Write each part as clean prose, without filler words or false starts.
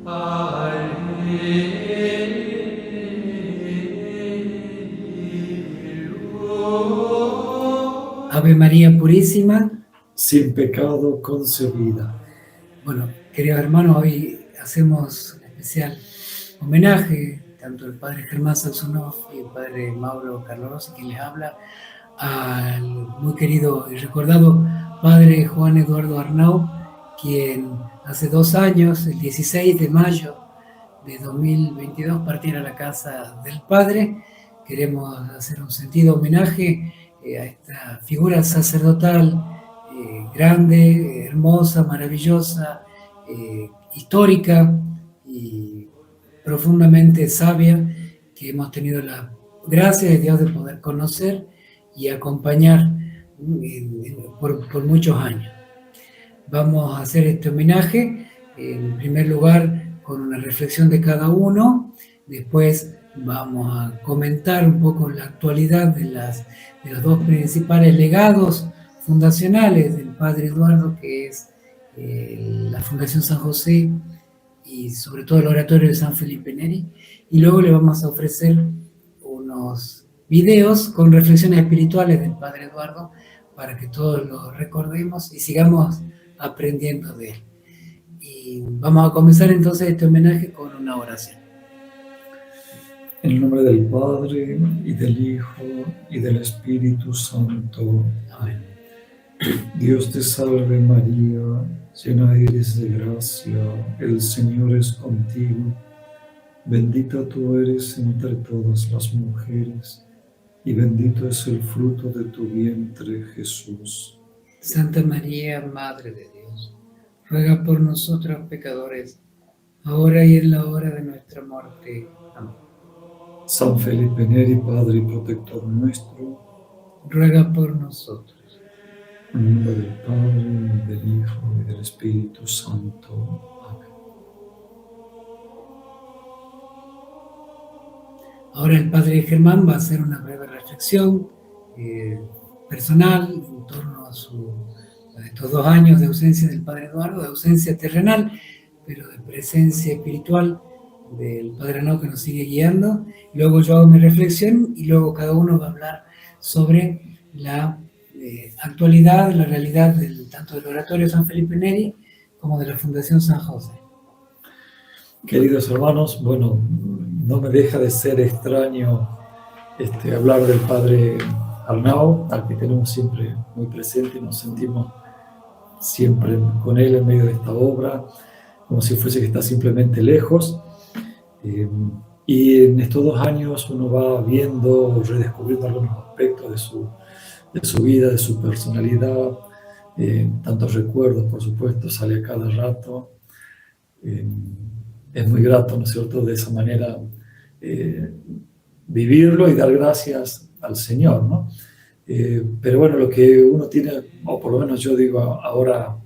Ave María Purísima, sin pecado concebida. Bueno, queridos hermanos, hoy hacemos un especial homenaje, tanto el padre Germán Saxonov y el padre Mauro Carlos, quien les habla, al muy querido y recordado padre Juan Eduardo Arnau, quien hace 2 años, el 16 de mayo de 2022, partiera a la casa del padre. Queremos hacer un sentido homenaje a esta figura sacerdotal grande, hermosa, maravillosa, histórica y profundamente sabia, que hemos tenido la gracia de Dios de poder conocer y acompañar por muchos años. Vamos a hacer este homenaje, en primer lugar, con una reflexión de cada uno. Después vamos a comentar un poco la actualidad de los dos principales legados fundacionales del padre Eduardo, que es la Fundación San José y sobre todo el Oratorio de San Felipe Neri. Y luego le vamos a ofrecer unos videos con reflexiones espirituales del padre Eduardo para que todos lo recordemos y sigamos aprendiendo de él. Y vamos a comenzar entonces este homenaje con una oración. En el nombre del Padre, y del Hijo, y del Espíritu Santo. Amén. Dios te salve María, llena eres de gracia, el Señor es contigo. Bendita tú eres entre todas las mujeres, y bendito es el fruto de tu vientre, Jesús. Santa María, Madre de Dios, ruega por nosotros pecadores, ahora y en la hora de nuestra muerte. Amén. San Felipe Neri, Padre y protector nuestro, ruega por nosotros. En nombre del Padre, del Hijo y del Espíritu Santo. Amén. Ahora el padre Germán va a hacer una breve reflexión personal en torno a estos 2 años de ausencia del padre Eduardo, de ausencia terrenal, pero de presencia espiritual del padre Arnau, que nos sigue guiando. Luego yo hago mi reflexión y luego cada uno va a hablar sobre la actualidad, la realidad tanto del Oratorio San Felipe Neri como de la Fundación San José. Queridos hermanos, bueno, no me deja de ser extraño hablar del padre Arnau, al que tenemos siempre muy presente, nos sentimos siempre con él en medio de esta obra, como si fuese que está simplemente lejos. Y en estos 2 años uno va viendo, redescubriendo algunos aspectos de su vida, de su personalidad, tantos recuerdos, por supuesto, sale a cada rato. Es muy grato, ¿no es cierto?, de esa manera vivirlo y dar gracias al Señor, ¿no? Pero bueno, lo que uno tiene, o por lo menos yo digo ahora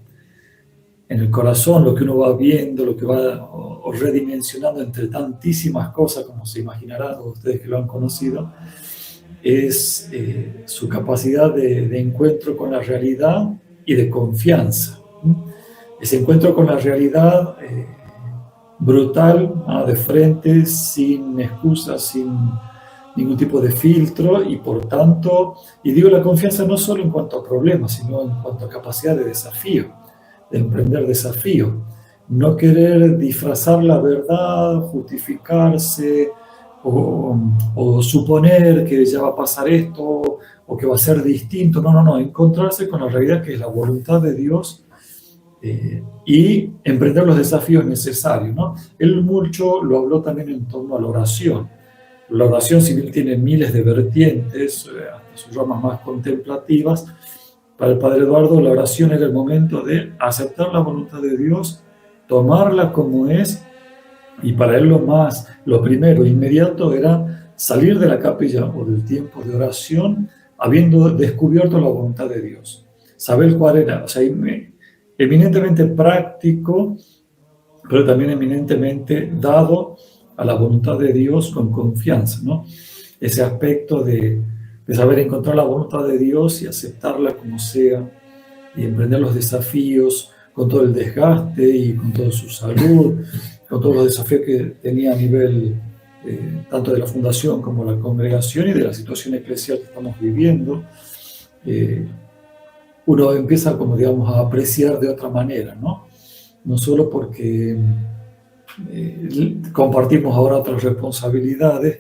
en el corazón, lo que uno va viendo, lo que va o redimensionando entre tantísimas cosas, como se imaginarán ustedes que lo han conocido, es su capacidad de encuentro con la realidad y de confianza. Ese encuentro con la realidad brutal, de frente, sin excusas, sin ningún tipo de filtro, y por tanto, y digo la confianza no solo en cuanto a problemas, sino en cuanto a capacidad de desafío, de emprender desafío. No querer disfrazar la verdad, justificarse o suponer que ya va a pasar esto o que va a ser distinto. No, encontrarse con la realidad que es la voluntad de Dios y emprender los desafíos necesarios, ¿no? Él mucho lo habló también en torno a la oración. La oración, si bien tiene miles de vertientes, hasta sus ramas más contemplativas, para el padre Eduardo la oración era el momento de aceptar la voluntad de Dios, tomarla como es, y para él lo primero, inmediato, era salir de la capilla o del tiempo de oración habiendo descubierto la voluntad de Dios, saber cuál era, o sea, eminentemente práctico, pero también eminentemente dado a la voluntad de Dios con confianza, ¿no? Ese aspecto de saber encontrar la voluntad de Dios y aceptarla como sea, y emprender los desafíos con todo el desgaste y con toda su salud, con todos los desafíos que tenía a nivel tanto de la fundación como de la congregación y de la situación eclesial que estamos viviendo, uno empieza, como digamos, a apreciar de otra manera, ¿no? No solo porque compartimos ahora otras responsabilidades,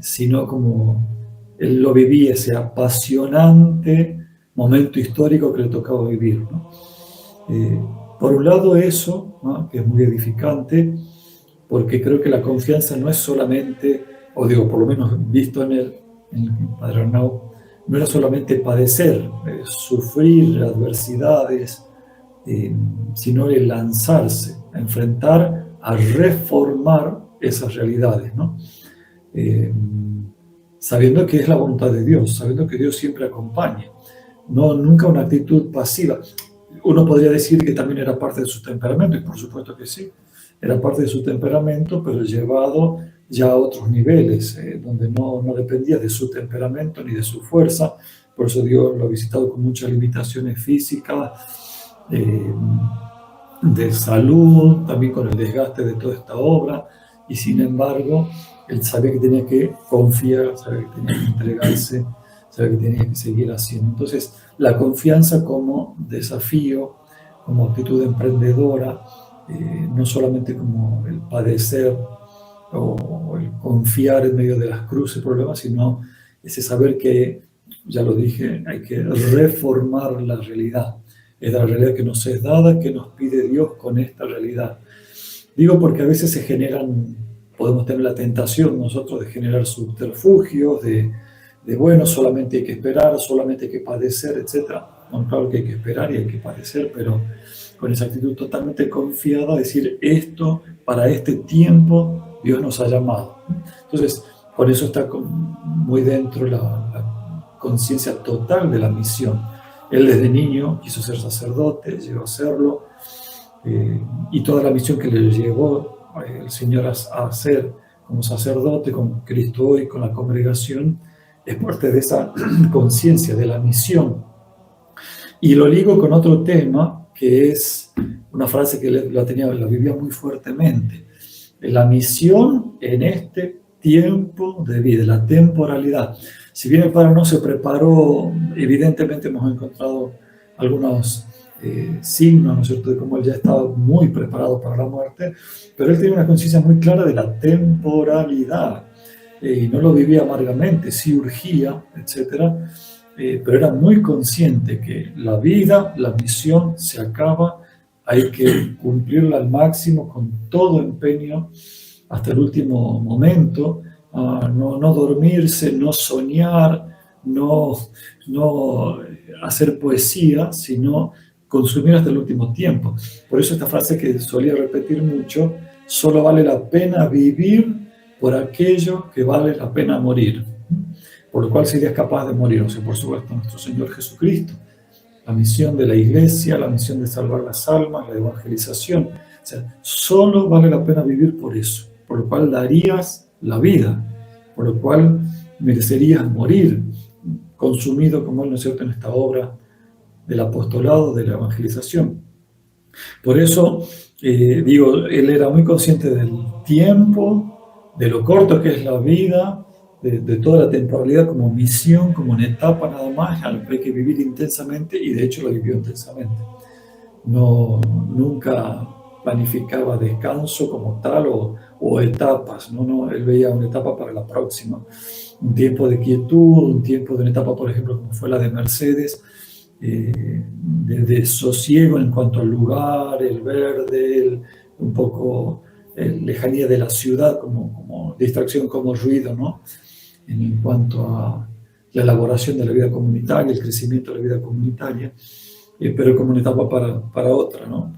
sino como él lo vivía, ese apasionante momento histórico que le tocaba vivir, ¿no? Por un lado eso, ¿no?, que es muy edificante, porque creo que la confianza no es solamente, o digo, por lo menos visto en el Padre Arnau, no era solamente padecer, sufrir adversidades, sino el lanzarse, a enfrentar, a reformar esas realidades, ¿no? Sabiendo que es la voluntad de Dios, sabiendo que Dios siempre acompaña, no, nunca una actitud pasiva. Uno podría decir que también era parte de su temperamento, y por supuesto que sí, era parte de su temperamento, pero llevado ya a otros niveles, donde no dependía de su temperamento ni de su fuerza. Por eso Dios lo ha visitado con muchas limitaciones físicas, de salud, también con el desgaste de toda esta obra, y sin embargo, él sabía que tenía que confiar, sabía que tenía que entregarse, sabía que tenía que seguir haciendo. Entonces, la confianza como desafío, como actitud emprendedora, no solamente como el padecer o el confiar en medio de las cruces, problemas, sino ese saber que, ya lo dije, hay que reformar la realidad. Es la realidad que nos es dada, que nos pide Dios con esta realidad. Digo porque a veces se generan, podemos tener la tentación nosotros de generar subterfugios, de bueno, solamente hay que esperar, solamente hay que padecer, etc. No, claro que hay que esperar y hay que padecer, pero con esa actitud totalmente confiada, decir esto, para este tiempo, Dios nos ha llamado. Entonces, por eso está muy dentro la conciencia total de la misión. Él desde niño quiso ser sacerdote, llegó a serlo, y toda la misión que le llevó el Señor a hacer como sacerdote, con Cristo hoy, con la congregación, es parte de esa conciencia de la misión. Y lo ligo con otro tema, que es una frase que la vivía muy fuertemente. La misión en este tiempo de vida, la temporalidad. Si bien el Padre no se preparó, evidentemente hemos encontrado algunos signos, ¿no es cierto?, de cómo él ya estaba muy preparado para la muerte, pero él tenía una conciencia muy clara de la temporalidad, y no lo vivía amargamente, sí urgía, etcétera, pero era muy consciente que la vida, la misión se acaba, hay que cumplirla al máximo con todo empeño hasta el último momento, no dormirse, no soñar, no hacer poesía, sino consumir hasta el último tiempo. Por eso esta frase que solía repetir mucho: solo vale la pena vivir por aquello que vale la pena morir. Por lo cual serías capaz de morir, o sea, por supuesto, nuestro Señor Jesucristo, la misión de la iglesia, la misión de salvar las almas, la evangelización. O sea, solo vale la pena vivir por eso, por lo cual darías la vida, por lo cual merecerías morir, consumido como él, ¿no es cierto?, en esta obra del apostolado, de la evangelización. Por eso, digo, él era muy consciente del tiempo, de lo corto que es la vida, de toda la temporalidad como misión, como una etapa nada más, a lo que hay que vivir intensamente, y de hecho lo vivió intensamente. Nunca planificaba descanso como tal o etapas, no, él veía una etapa para la próxima, un tiempo de quietud, un tiempo de una etapa, por ejemplo, como fue la de Mercedes, de sosiego en cuanto al lugar, el verde, un poco lejanía de la ciudad como distracción, como ruido, ¿no?, en cuanto a la elaboración de la vida comunitaria, el crecimiento de la vida comunitaria, pero como una etapa para otra, ¿no?,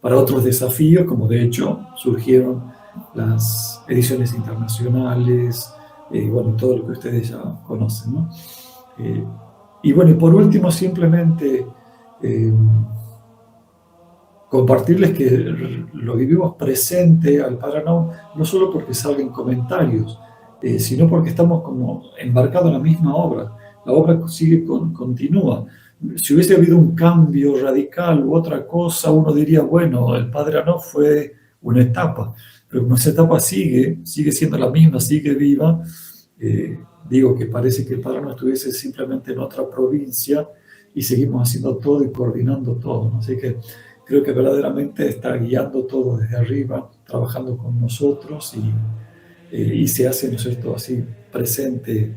para otros desafíos, como de hecho surgieron las ediciones internacionales, bueno, todo lo que ustedes ya conocen, ¿no? Y bueno, y por último, simplemente compartirles que lo vivimos presente al Padre Arnau, no solo porque salgan comentarios, sino porque estamos como embarcados en la misma obra. La obra continúa. Si hubiese habido un cambio radical u otra cosa, uno diría, bueno, el Padre Anof fue una etapa, pero como esa etapa sigue siendo la misma, sigue viva, digo que parece que el Padre Anof estuviese simplemente en otra provincia y seguimos haciendo todo y coordinando todo, ¿no? Así que creo que verdaderamente está guiando todo desde arriba, trabajando con nosotros y se hace, ¿no es cierto?, así presente,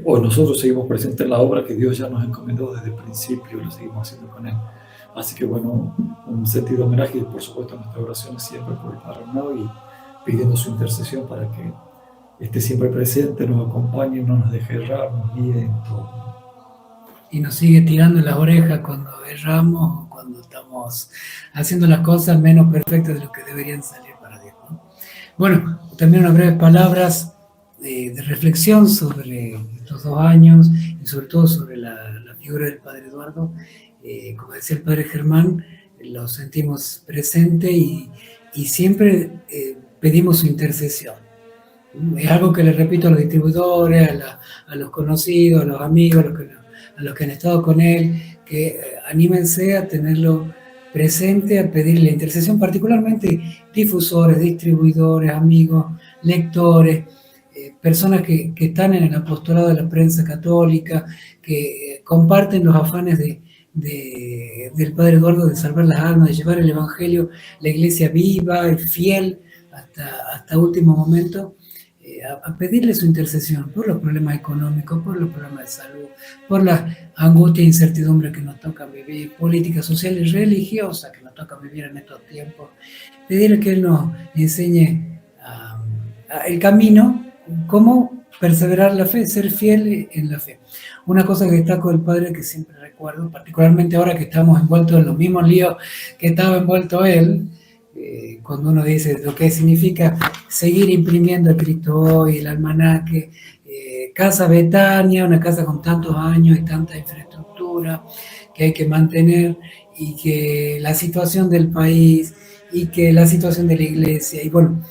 o nosotros seguimos presentes en la obra que Dios ya nos encomendó desde el principio y lo seguimos haciendo con Él. Así que bueno, un sentido homenaje y por supuesto nuestra oración siempre por el Padre Arnau y pidiendo su intercesión para que esté siempre presente, nos acompañe, no nos deje errar, nos guíe en todo. Y nos sigue tirando las orejas cuando erramos, cuando estamos haciendo las cosas menos perfectas de lo que deberían salir para Dios, ¿no? Bueno, también unas breves palabras de reflexión sobre estos 2 años y sobre todo sobre la figura del Padre Eduardo. Como decía el Padre Germán, lo sentimos presente y siempre pedimos su intercesión. Es algo que le repito a los distribuidores, a los conocidos, a los amigos, a los que han estado con él, que anímense a tenerlo presente, a pedirle intercesión, particularmente difusores, distribuidores, amigos, lectores, personas que están en el apostolado de la prensa católica, que comparten los afanes del Padre Eduardo de salvar las almas, de llevar el Evangelio, la iglesia viva y fiel hasta último momento. A pedirle su intercesión por los problemas económicos, por los problemas de salud, por la angustia e incertidumbre que nos toca vivir, políticas sociales y religiosas que nos toca vivir en estos tiempos. Pedirle que Él nos enseñe el camino, cómo perseverar la fe, ser fiel en la fe. Una cosa que destaco del Padre que siempre recuerdo, particularmente ahora que estamos envueltos en los mismos líos que estaba envuelto él, cuando uno dice lo que significa seguir imprimiendo a Cristo hoy, el almanaque, Casa Betania, una casa con tantos años y tanta infraestructura que hay que mantener, y que la situación del país, y que la situación de la iglesia, y bueno,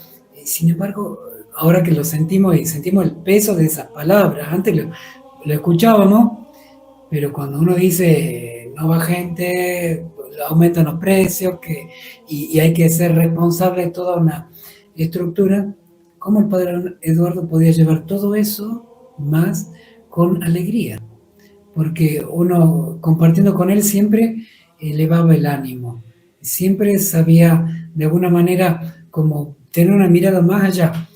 sin embargo, ahora que lo sentimos y sentimos el peso de esas palabras, antes lo escuchábamos, pero cuando uno dice no va gente, aumentan los precios, y hay que ser responsable de toda una estructura, ¿cómo el Padre Eduardo podía llevar todo eso más con alegría? Porque uno, compartiendo con él, siempre elevaba el ánimo, siempre sabía de alguna manera como tener una mirada más allá,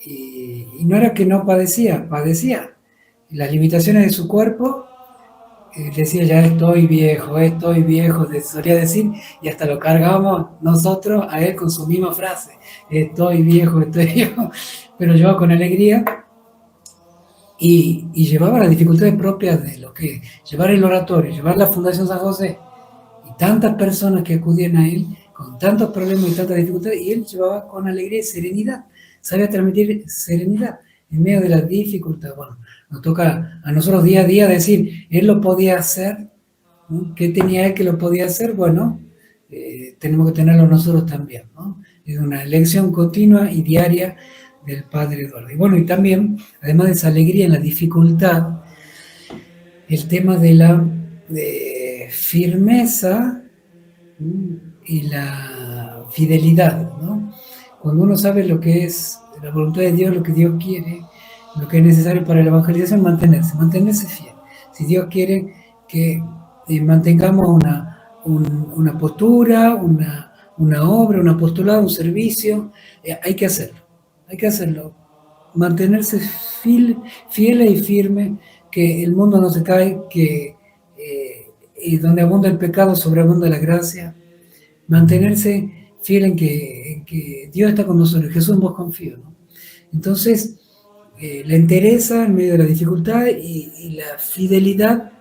y no era que no padecía las limitaciones de su cuerpo. Decía, ya estoy viejo, solía decir, y hasta lo cargábamos nosotros a él con su misma frase, estoy viejo, pero llevaba con alegría y llevaba las dificultades propias de lo que llevar el oratorio, llevar la Fundación San José, y tantas personas que acudían a él con tantos problemas y tantas dificultades, y él llevaba con alegría y serenidad, sabía transmitir serenidad en medio de las dificultades. Bueno, nos toca a nosotros día a día decir, él lo podía hacer, ¿no? ¿Qué tenía él que lo podía hacer? Bueno, tenemos que tenerlo nosotros también, ¿no? Es una lección continua y diaria del Padre Eduardo. Y bueno, y también, además de esa alegría en la dificultad, el tema de la firmeza y la fidelidad, ¿no? Cuando uno sabe lo que es la voluntad de Dios, lo que Dios quiere, lo que es necesario para la evangelización, mantenerse fiel. Si Dios quiere que mantengamos una postura, una obra, un apostolado, un servicio, hay que hacerlo. Mantenerse fieles y firmes, que el mundo no se cae, que donde abunda el pecado, sobreabunda la gracia. Mantenerse fiel en que Dios está con nosotros, Jesús en vos confío, ¿no? Entonces, la entereza en medio de la dificultad y la fidelidad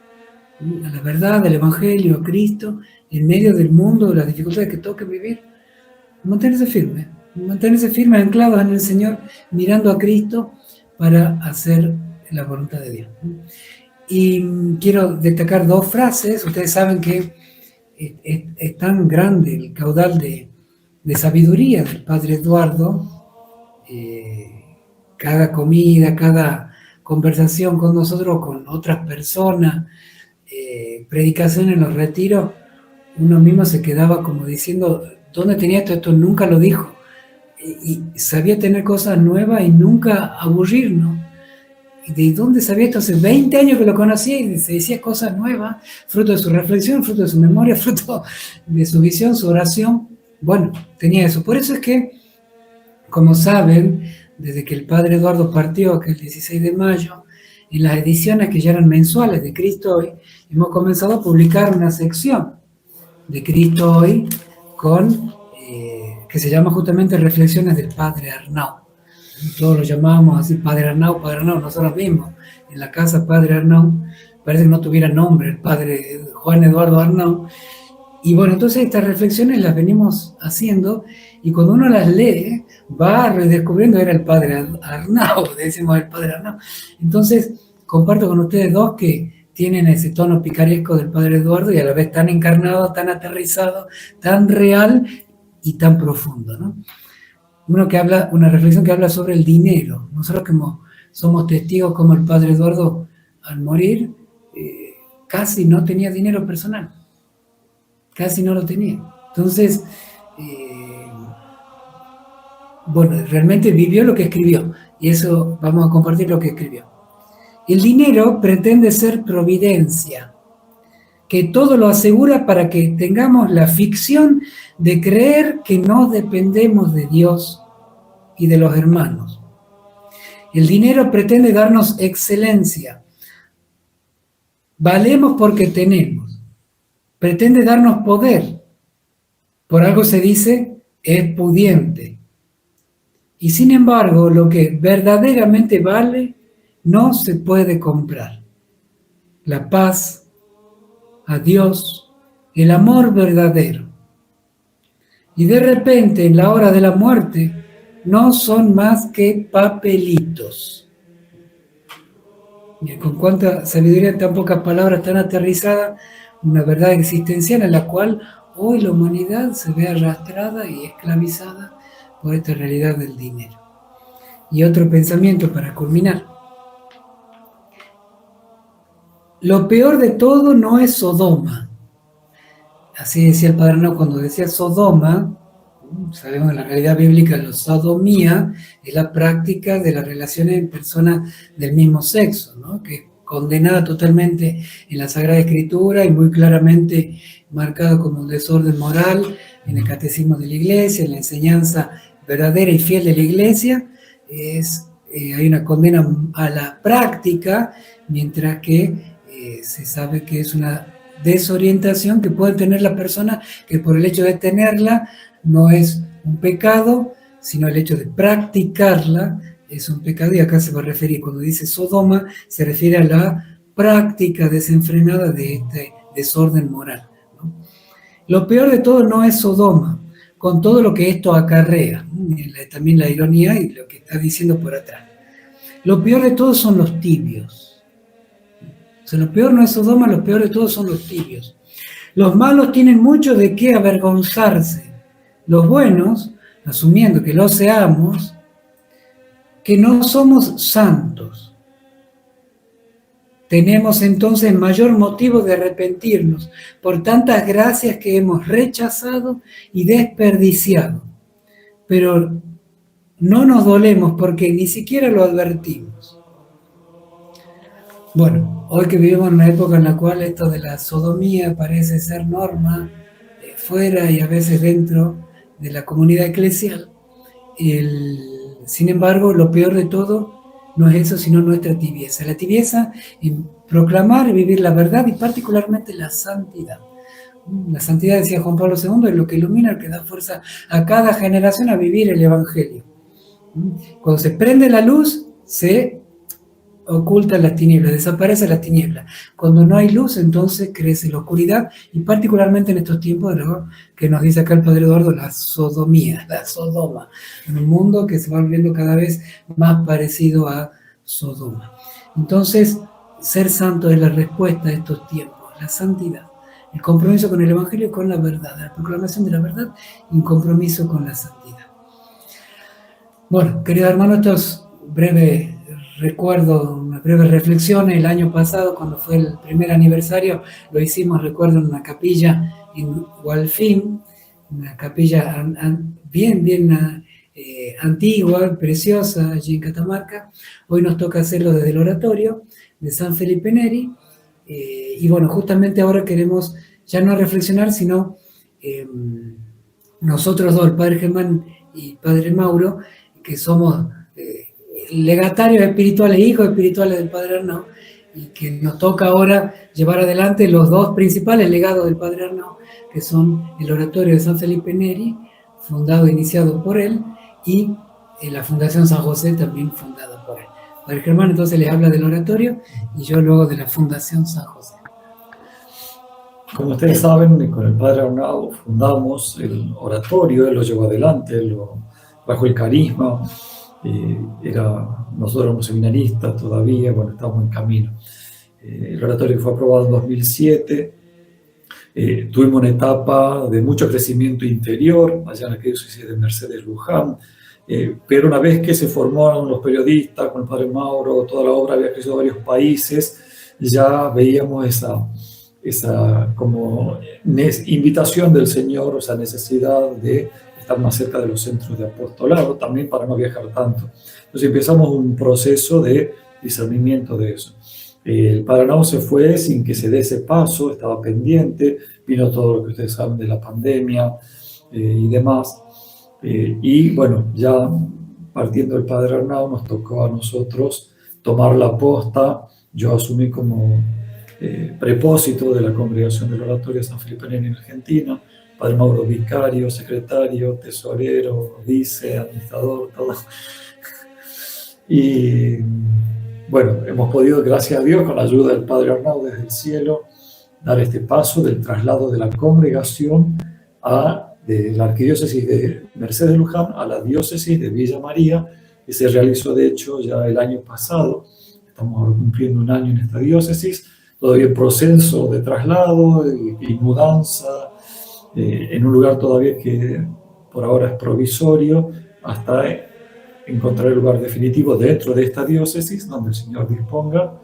a la verdad, al Evangelio, a Cristo, en medio del mundo, de las dificultades que toca vivir. Mantenerse firme, anclados en el Señor, mirando a Cristo para hacer la voluntad de Dios. Y quiero destacar 2 frases. Ustedes saben que es tan grande el caudal de sabiduría del Padre Eduardo. Cada comida, cada conversación con nosotros, con otras personas, predicación en los retiros, uno mismo se quedaba como diciendo, ¿dónde tenía esto? Esto nunca lo dijo. Y sabía tener cosas nuevas y nunca aburrirnos. ¿Y de dónde sabía esto? Hace 20 años que lo conocía y se decía cosas nuevas, fruto de su reflexión, fruto de su memoria, fruto de su visión, su oración. Bueno, tenía eso. Por eso es que, como saben, desde que el padre Eduardo partió, que el 16 de mayo, en las ediciones que ya eran mensuales de Cristo Hoy, hemos comenzado a publicar una sección de Cristo Hoy que se llama justamente Reflexiones del Padre Arnau. Todos lo llamábamos así, Padre Arnau, nosotros mismos, en la casa Padre Arnau, parece que no tuviera nombre el Padre Juan Eduardo Arnau. Y bueno, entonces estas reflexiones las venimos haciendo y cuando uno las lee, va redescubriendo, era el Padre Arnau, decimos el Padre Arnau. Entonces, comparto con ustedes dos que tienen ese tono picaresco del Padre Eduardo y a la vez tan encarnado, tan aterrizado, tan real y tan profundo, ¿no? Una reflexión que habla sobre el dinero. Nosotros como somos testigos como el Padre Eduardo al morir casi no tenía dinero personal. Casi no lo tenía. Entonces, bueno, realmente vivió lo que escribió. Y eso vamos a compartir lo que escribió. El dinero pretende ser providencia, que todo lo asegura para que tengamos la ficción de creer que no dependemos de Dios y de los hermanos. El dinero pretende darnos excelencia. Valemos porque tenemos. Pretende darnos poder. Por algo se dice, es pudiente. Y sin embargo, lo que verdaderamente vale no se puede comprar. La paz, a Dios, el amor verdadero. Y de repente, en la hora de la muerte, no son más que papelitos. Y con cuánta sabiduría en tan pocas palabras, tan aterrizada, una verdad existencial en la cual hoy la humanidad se ve arrastrada y esclavizada por esta realidad del dinero. Y otro pensamiento para culminar. Lo peor de todo no es Sodoma. Así decía el Padre Arnau cuando decía Sodoma. Sabemos en la realidad bíblica la sodomía es la práctica de las relaciones en personas del mismo sexo, ¿no? Que es condenada totalmente en la Sagrada Escritura y muy claramente marcada como un desorden moral en el catecismo de la Iglesia, en la enseñanza verdadera y fiel de la Iglesia. Hay una condena a la práctica, mientras que se sabe que es una desorientación que puede tener la persona, que por el hecho de tenerla no es un pecado, sino el hecho de practicarla es un pecado. Y acá se va a referir, cuando dice Sodoma, se refiere a la práctica desenfrenada de este desorden moral, ¿no? Lo peor de todo no es Sodoma, con todo lo que esto acarrea, también la ironía y lo que está diciendo por atrás. Lo peor de todo son los tibios. O sea, lo peor no es Sodoma, lo peor de todo son los tibios. Los malos tienen mucho de qué avergonzarse. Los buenos, asumiendo que lo seamos, que no somos santos. Tenemos entonces mayor motivo de arrepentirnos por tantas gracias que hemos rechazado y desperdiciado. Pero no nos dolemos porque ni siquiera lo advertimos. Bueno, hoy que vivimos en una época en la cual esto de la sodomía parece ser norma fuera y a veces dentro de la comunidad eclesial, sin embargo, lo peor de todo no es eso, sino nuestra tibieza. La tibieza en proclamar y vivir la verdad y particularmente la santidad. La santidad, decía Juan Pablo II, es lo que ilumina, que da fuerza a cada generación a vivir el Evangelio. Cuando se prende la luz, se oculta las tinieblas, desaparece las tinieblas. Cuando no hay luz, entonces crece la oscuridad, y particularmente en estos tiempos de lo que nos dice acá el Padre Eduardo, la sodomía, la Sodoma, en un mundo que se va volviendo cada vez más parecido a Sodoma. Entonces, ser santo es la respuesta a estos tiempos, la santidad, el compromiso con el Evangelio y con la verdad, la proclamación de la verdad y un compromiso con la santidad. Bueno, queridos hermanos, estos breves recuerdo, una breve reflexión. El año pasado, cuando fue el primer aniversario, lo hicimos, recuerdo, en una capilla en Hualfín, una capilla bien antigua, preciosa, allí en Catamarca. Hoy nos toca hacerlo desde el oratorio de San Felipe Neri. Y bueno, justamente ahora queremos ya no reflexionar, sino nosotros dos, el Padre Germán y Padre Mauro, que somos legatarios espirituales, hijos espirituales del Padre Arnau, y que nos toca ahora llevar adelante los dos principales legados del Padre Arnau, que son el oratorio de San Felipe Neri, fundado e iniciado por él, y la Fundación San José, también fundada por él. Padre Germán entonces les habla del oratorio y yo luego de la Fundación San José. Como ustedes saben, con el Padre Arnau fundamos el oratorio, él lo llevó adelante, bajo el carisma. Nosotros éramos seminaristas todavía, bueno, estábamos en camino. El oratorio fue aprobado en 2007. Tuvimos una etapa de mucho crecimiento interior, allá en la diócesis de Mercedes Luján, pero una vez que se formaron los periodistas, con el Padre Mauro, toda la obra había crecido en varios países, ya veíamos esa como invitación del Señor, esa necesidad de estar más cerca de los centros de apostolado, también para no viajar tanto. Entonces empezamos un proceso de discernimiento de eso. El Padre Arnau se fue sin que se dé ese paso, estaba pendiente, vino todo lo que ustedes saben de la pandemia y demás. Y bueno, ya partiendo del Padre Arnau nos tocó a nosotros tomar la posta. Yo asumí como prepósito de la congregación del oratorio de San Felipe Neri en Argentina. Padre Mauro vicario, secretario, tesorero, vice, administrador, todo. Y bueno, hemos podido, gracias a Dios, con la ayuda del Padre Arnau desde el cielo, dar este paso del traslado de la congregación de la arquidiócesis de Mercedes Luján a la diócesis de Villa María, que se realizó de hecho ya el año pasado. Estamos ahora cumpliendo un año en esta diócesis, todavía en proceso de traslado y mudanza, en un lugar todavía que por ahora es provisorio, hasta encontrar el lugar definitivo dentro de esta diócesis, donde el Señor disponga,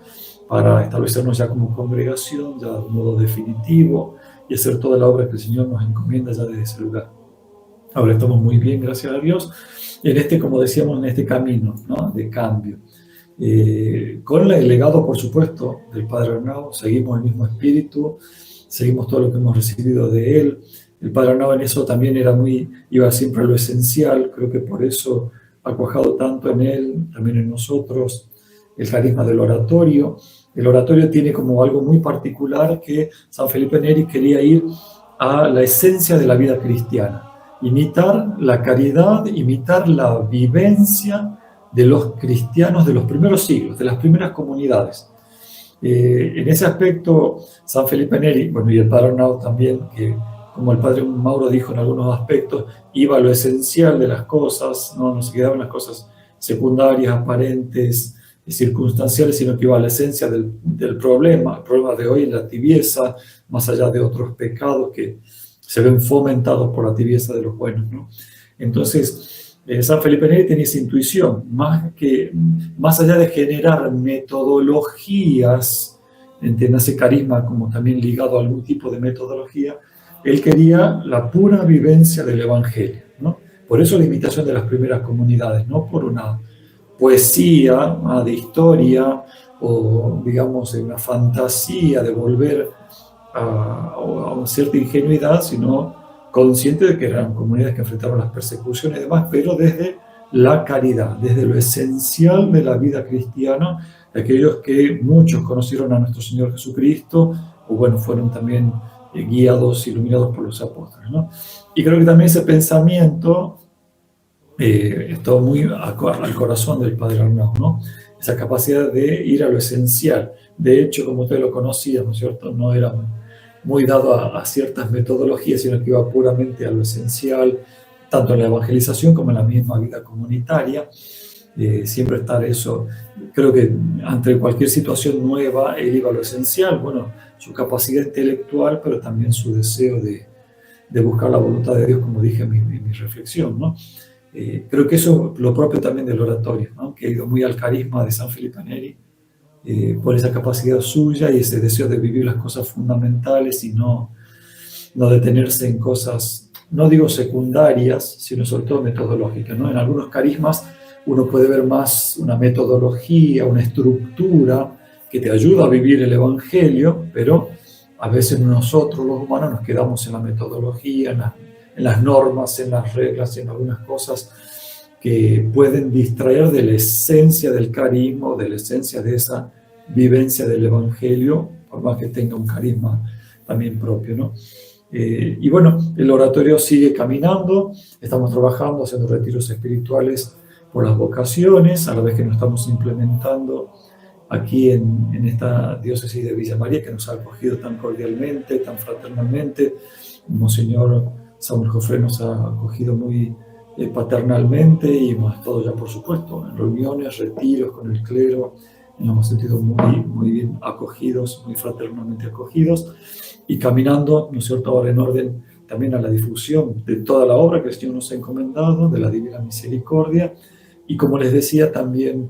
para establecernos ya como congregación, ya de modo definitivo, y hacer toda la obra que el Señor nos encomienda ya desde ese lugar. Ahora estamos muy bien, gracias a Dios, en como decíamos, en este camino, ¿no?, de cambio. Con el legado, por supuesto, del Padre Arnau, seguimos el mismo espíritu, seguimos todo lo que hemos recibido de él. El Padre Arnau en eso también iba siempre a lo esencial, creo que por eso ha cuajado tanto en él, también en nosotros, el carisma del oratorio. El oratorio tiene como algo muy particular que San Felipe Neri quería ir a la esencia de la vida cristiana, imitar la caridad, imitar la vivencia de los cristianos de los primeros siglos, de las primeras comunidades. En ese aspecto, San Felipe Neri, bueno, y el Padre Arnau también, que como el Padre Mauro dijo en algunos aspectos, iba a lo esencial de las cosas, no se quedaban las cosas secundarias, aparentes, circunstanciales, sino que iba a la esencia del problema. El problema de hoy es la tibieza, más allá de otros pecados que se ven fomentados por la tibieza de los buenos, ¿no? Entonces, San Felipe Neri tenía esa intuición, más allá de generar metodologías, entiéndase carisma como también ligado a algún tipo de metodología, él quería la pura vivencia del Evangelio, ¿no? Por eso la imitación de las primeras comunidades, no por una poesía de historia o, digamos, una fantasía de volver a una cierta ingenuidad, sino consciente de que eran comunidades que enfrentaron las persecuciones y demás, pero desde la caridad, desde lo esencial de la vida cristiana, de aquellos que muchos conocieron a nuestro Señor Jesucristo, o bueno, fueron también guiados, iluminados por los apóstoles, ¿no? Y creo que también ese pensamiento está muy al corazón del Padre Arnau, ¿no? Esa capacidad de ir a lo esencial. De hecho, como ustedes lo conocían, ¿no es cierto?, no era muy dado a ciertas metodologías, sino que iba puramente a lo esencial, tanto en la evangelización como en la misma vida comunitaria. Siempre estar eso, creo que ante cualquier situación nueva, él iba a lo esencial, bueno, su capacidad intelectual, pero también su deseo de buscar la voluntad de Dios, como dije en mi reflexión, ¿no? Creo que eso es lo propio también del oratorio, ¿no?, que ha ido muy al carisma de San Felipe Neri, por esa capacidad suya y ese deseo de vivir las cosas fundamentales y no detenerse en cosas, no digo secundarias, sino sobre todo metodológicas, ¿no? En algunos carismas uno puede ver más una metodología, una estructura que te ayuda a vivir el Evangelio, pero a veces nosotros los humanos nos quedamos en la metodología, en las normas, en las reglas, en algunas cosas que pueden distraer de la esencia del carisma, de la esencia de esa vivencia del Evangelio, por más que tenga un carisma también propio, ¿no? Y bueno, el oratorio sigue caminando, estamos trabajando, haciendo retiros espirituales por las vocaciones, a la vez que nos estamos implementando aquí en esta diócesis de Villa María, que nos ha acogido tan cordialmente, tan fraternalmente. Monseñor Samuel Jofré nos ha acogido muy paternalmente y hemos estado ya, por supuesto, en reuniones, retiros con el clero, nos hemos sentido muy, muy bien acogidos, muy fraternalmente acogidos y caminando, ¿no es cierto?, ahora en orden también a la difusión de toda la obra que el Señor nos ha encomendado, de la Divina Misericordia, y como les decía, también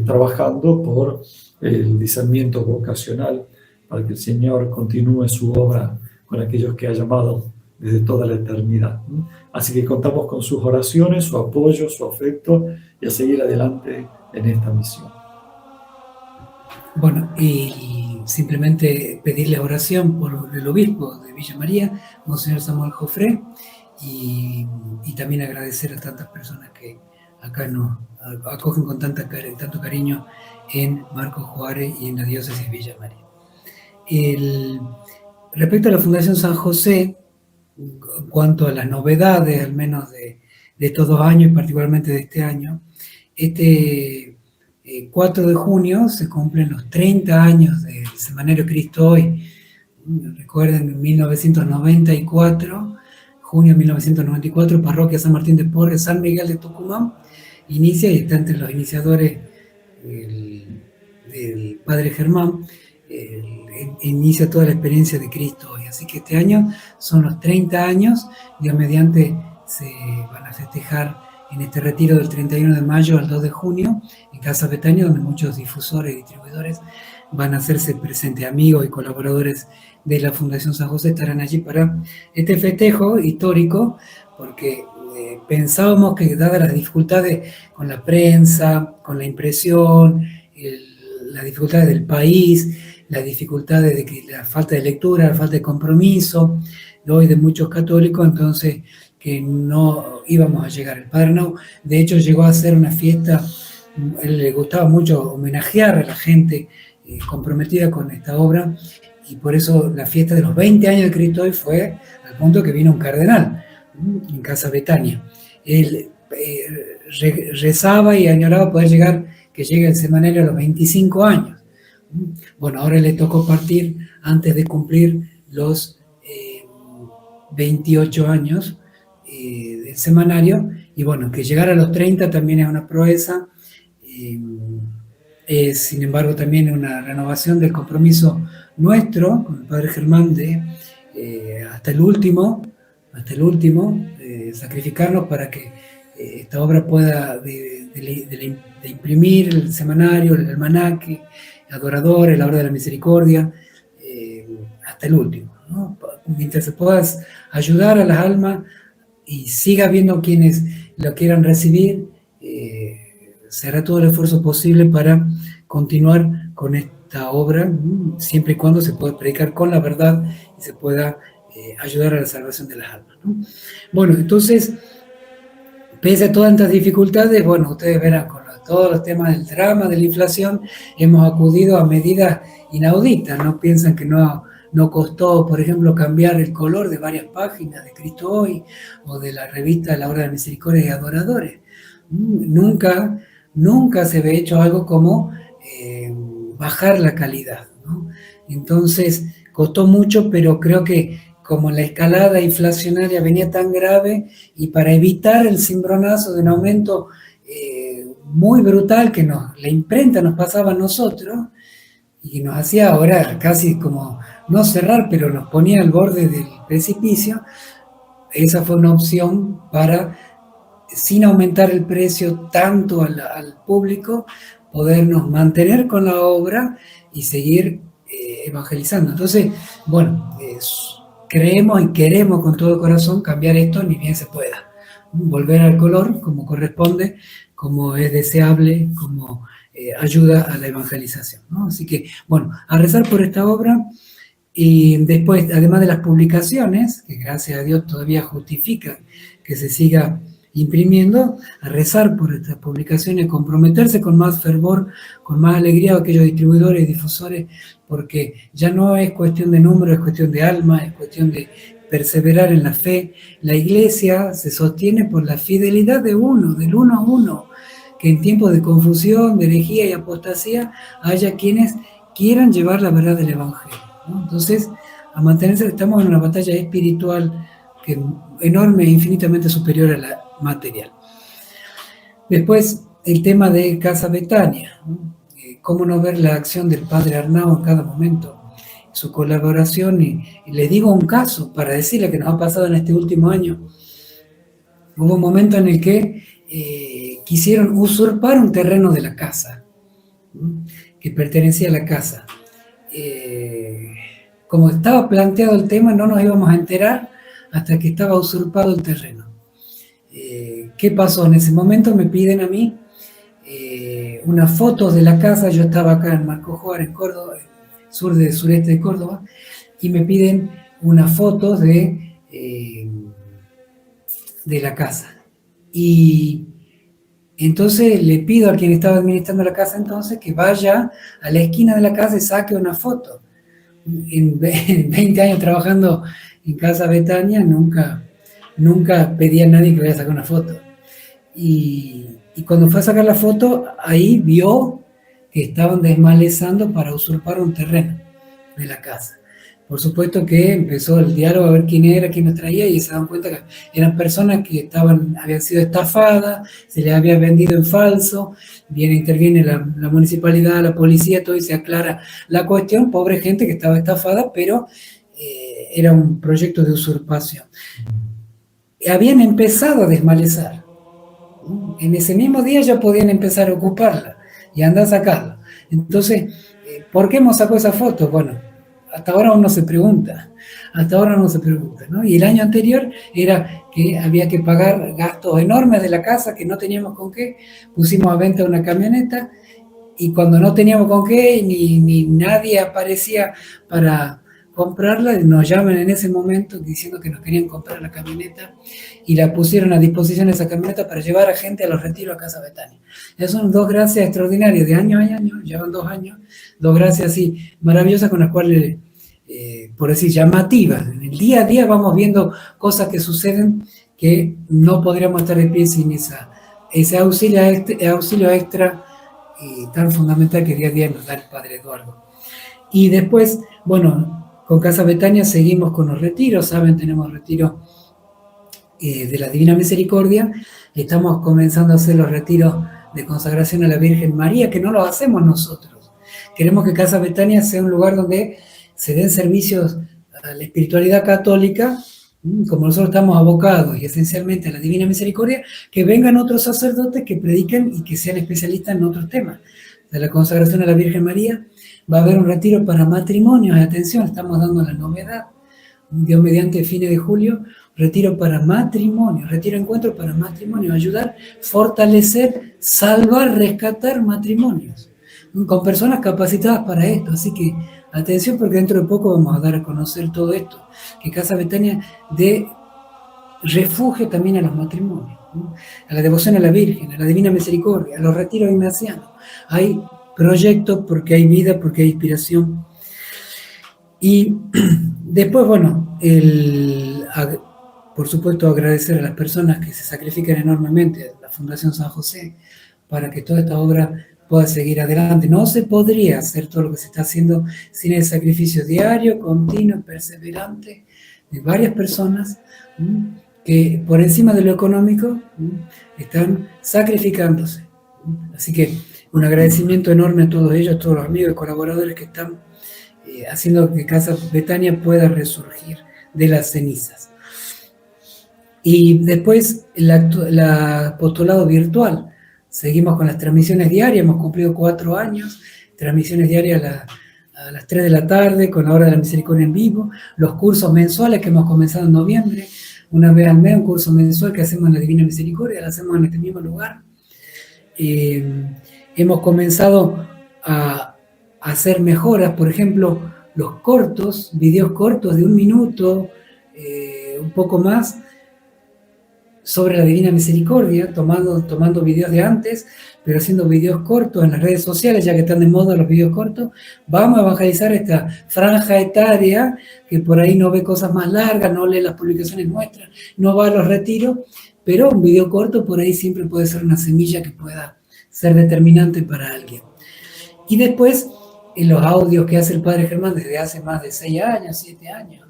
trabajando por el discernimiento vocacional para que el Señor continúe su obra con aquellos que ha llamado desde toda la eternidad. Así que contamos con sus oraciones, su apoyo, su afecto y a seguir adelante en esta misión. Bueno, y simplemente pedirle oración por el obispo de Villa María, Monseñor Samuel Jofré, y también agradecer a tantas personas que acá nos acogen con tanto cariño en Marcos Juárez y en la diócesis de Villa María. Respecto a la Fundación San José, en cuanto a las novedades, al menos de estos 2 años y particularmente de este año, 4 de junio se cumplen los 30 años del Semanario Cristo Hoy. Recuerden, en 1994, junio de 1994, Parroquia San Martín de Porres, San Miguel de Tucumán, inicia y está entre los iniciadores el Padre Germán, inicia toda la experiencia de Cristo Hoy. Así que este año son los 30 años, Dios mediante se van a festejar en este retiro del 31 de mayo al 2 de junio, en Casa Betania, donde muchos difusores y distribuidores van a hacerse presentes, amigos y colaboradores de la Fundación San José estarán allí para este festejo histórico, porque pensábamos que dadas las dificultades con la prensa, con la impresión, las dificultades del país, las dificultades de que la falta de lectura, la falta de compromiso de hoy de muchos católicos, entonces que no íbamos a llegar. El Padre Nau, de hecho, llegó a hacer una fiesta, a él le gustaba mucho homenajear a la gente comprometida con esta obra, y por eso la fiesta de los 20 años de Cristo Hoy fue al punto que vino un cardenal en Casa Betania. Él rezaba y añoraba poder que llegue el semanario a los 25 años. Bueno, ahora le tocó partir antes de cumplir los 28 años del semanario, y bueno, que llegar a los 30 también es una proeza, sin embargo también una renovación del compromiso nuestro con el Padre Germán de hasta el último, sacrificarnos para que esta obra pueda de imprimir el semanario, el almanaque, Adoradores, la Hora de la Misericordia, hasta el último, ¿no? Mientras se pueda ayudar a las almas y siga habiendo quienes lo quieran recibir, se hará todo el esfuerzo posible para continuar con esta obra, siempre y cuando se pueda predicar con la verdad y se pueda ayudar a la salvación de las almas, ¿no? Bueno, entonces, pese a todas estas dificultades, bueno, ustedes verán, con todos los temas del drama, de la inflación, hemos acudido a medidas inauditas. No piensan que no costó, por ejemplo, cambiar el color de varias páginas de Cristo Hoy o de la revista La Hora de la Misericordia y Adoradores. Nunca se había hecho algo como bajar la calidad, ¿no? Entonces, costó mucho, pero creo que como la escalada inflacionaria venía tan grave, y para evitar el cimbronazo de un aumento muy brutal que la imprenta nos pasaba a nosotros, y nos hacía ahora casi como no cerrar, pero nos ponía al borde del precipicio, esa fue una opción para, sin aumentar el precio tanto al público, podernos mantener con la obra y seguir evangelizando. Entonces, bueno, creemos y queremos con todo corazón cambiar esto ni bien se pueda. Volver al color como corresponde, como es deseable, como ayuda a la evangelización, ¿no? Así que, bueno, a rezar por esta obra. Y después, además de las publicaciones, que gracias a Dios todavía justifican que se siga imprimiendo, a rezar por estas publicaciones, comprometerse con más fervor, con más alegría a aquellos distribuidores y difusores, porque ya no es cuestión de número, es cuestión de alma, es cuestión de perseverar en la fe. La Iglesia se sostiene por la fidelidad de uno, del uno a uno, que en tiempos de confusión, de herejía y apostasía haya quienes quieran llevar la verdad del Evangelio, ¿no? Entonces, a mantenerse, estamos en una batalla espiritual que es enorme e infinitamente superior a la material. Después, el tema de Casa Betania, ¿no? Cómo no ver la acción del padre Arnao en cada momento, su colaboración, y le digo un caso para decirle que nos ha pasado en este último año. Hubo un momento en el que quisieron usurpar un terreno de la casa, ¿no? Que pertenecía a la casa. Como estaba planteado el tema, no nos íbamos a enterar hasta que estaba usurpado el terreno. ¿Qué pasó? En ese momento me piden a mí unas fotos de la casa. Yo estaba acá en Marco Juárez, en Córdoba, sureste de Córdoba, y me piden unas fotos de la casa. Y entonces le pido a quien estaba administrando la casa entonces que vaya a la esquina de la casa y saque una foto. En 20 años trabajando en Casa Betania, nunca pedí a nadie que vaya a sacar una foto. Y cuando fue a sacar la foto, ahí vio que estaban desmalezando para usurpar un terreno de la casa. Por supuesto que empezó el diálogo a ver quién era, quién nos traía, y se dan cuenta que eran personas que habían sido estafadas, se les había vendido en falso. Interviene la municipalidad, la policía, todo, y se aclara la cuestión. Pobre gente que estaba estafada, pero era un proyecto de usurpación. Habían empezado a desmalezar. En ese mismo día ya podían empezar a ocuparla y andar a sacarla. Entonces, ¿por qué hemos sacado esa foto? Bueno, hasta ahora uno se pregunta, ¿no? Y el año anterior era que había que pagar gastos enormes de la casa, que no teníamos con qué. Pusimos a venta una camioneta, y cuando no teníamos con qué, ni nadie aparecía para comprarla, nos llaman en ese momento diciendo que nos querían comprar la camioneta, y la pusieron a disposición esa camioneta para llevar a gente a los retiros a Casa Betania. Esas son dos gracias extraordinarias de año a año, llevan 2 años, dos gracias así maravillosas, con las cuales, por decir, llamativas. En el día a día vamos viendo cosas que suceden que no podríamos estar de pie sin ese auxilio extra tan fundamental que día a día nos da el Padre Eduardo. Y después, bueno, con Casa Betania seguimos con los retiros. Saben, tenemos retiros de la Divina Misericordia. Estamos comenzando a hacer los retiros de consagración a la Virgen María, que no los hacemos nosotros. Queremos que Casa Betania sea un lugar donde se den servicios a la espiritualidad católica, como nosotros estamos abocados y esencialmente a la Divina Misericordia, que vengan otros sacerdotes que prediquen y que sean especialistas en otros temas. De la consagración a la Virgen María va a haber un retiro para matrimonios. Atención, estamos dando la novedad, Dios mediante, fines de julio, retiro para matrimonio, retiro encuentro para matrimonio, ayudar, fortalecer, salvar, rescatar matrimonios, con personas capacitadas para esto. Así que atención, porque dentro de poco vamos a dar a conocer todo esto, que Casa Betania dé refugio también a los matrimonios, ¿no? A la devoción a la Virgen, a la Divina Misericordia, a los retiros ignacianos. Hay proyectos porque hay vida, porque hay inspiración. Y después, bueno, por supuesto, agradecer a las personas que se sacrifican enormemente, a la Fundación San José, para que toda esta obra pueda seguir adelante. No se podría hacer todo lo que se está haciendo sin el sacrificio diario, continuo, perseverante de varias personas que por encima de lo económico están sacrificándose. Así que un agradecimiento enorme a todos ellos, a todos los amigos y colaboradores que están haciendo que Casa Betania pueda resurgir de las cenizas. Y después el apostolado virtual, seguimos con las transmisiones diarias, hemos cumplido 4 años, transmisiones diarias a las 3 de la tarde, con la Hora de la Misericordia en vivo, los cursos mensuales que hemos comenzado en noviembre, una vez al mes, un curso mensual que hacemos en la Divina Misericordia, lo hacemos en este mismo lugar. Hemos comenzado a hacer mejoras, por ejemplo, los cortos, videos cortos de 1 minuto, un poco más, sobre la Divina Misericordia, tomando videos de antes, pero haciendo videos cortos en las redes sociales, ya que están de moda los videos cortos. Vamos a evangelizar esta franja etaria que por ahí no ve cosas más largas, no lee las publicaciones nuestras, no va a los retiros, pero un video corto por ahí siempre puede ser una semilla que pueda ser determinante para alguien. Y después, en los audios que hace el Padre Germán desde hace más de 6 años, 7 años.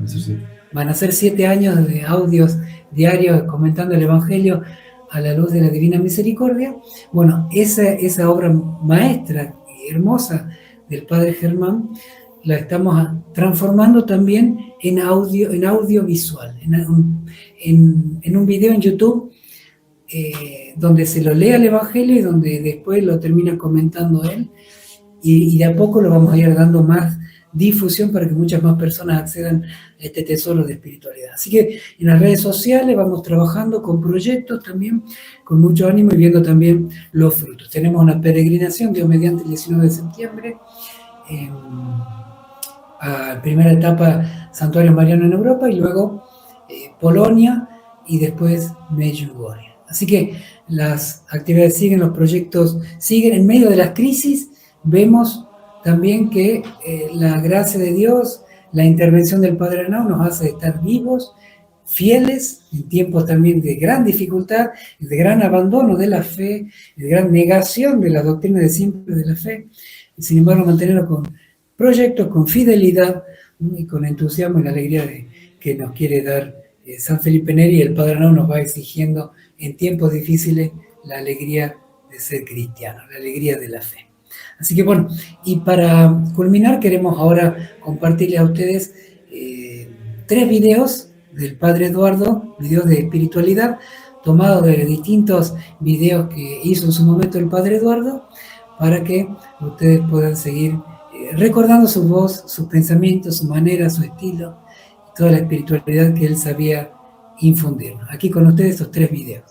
Sí. Van a ser 7 años de audios diarios comentando el Evangelio a la luz de la Divina Misericordia. Bueno, esa obra maestra y hermosa del Padre Germán la estamos transformando también en audiovisual, en un video en YouTube donde se lo lea el Evangelio y donde después lo termina comentando él, y de a poco lo vamos a ir dando más difusión para que muchas más personas accedan a este tesoro de espiritualidad. Así que en las redes sociales vamos trabajando con proyectos también, con mucho ánimo y viendo también los frutos. Tenemos una peregrinación, Dios mediante, el 19 de septiembre, a primera etapa Santuario Mariano en Europa, y luego Polonia, y después Medjugorje. Así que las actividades siguen, los proyectos siguen. En medio de las crisis vemos también que la gracia de Dios, la intervención del Padre Arnau nos hace estar vivos, fieles, en tiempos también de gran dificultad, de gran abandono de la fe, de gran negación de la doctrina de siempre de la fe. Sin embargo, mantenerlo con proyectos, con fidelidad y con entusiasmo y la alegría que nos quiere dar San Felipe Neri. El Padre Arnau nos va exigiendo en tiempos difíciles la alegría de ser cristiano, la alegría de la fe. Así que bueno, y para culminar queremos ahora compartirles a ustedes 3 videos del Padre Eduardo, videos de espiritualidad, tomados de distintos videos que hizo en su momento el Padre Eduardo, para que ustedes puedan seguir recordando su voz, sus pensamientos, su manera, su estilo, toda la espiritualidad que él sabía infundir. Aquí con ustedes estos 3 videos.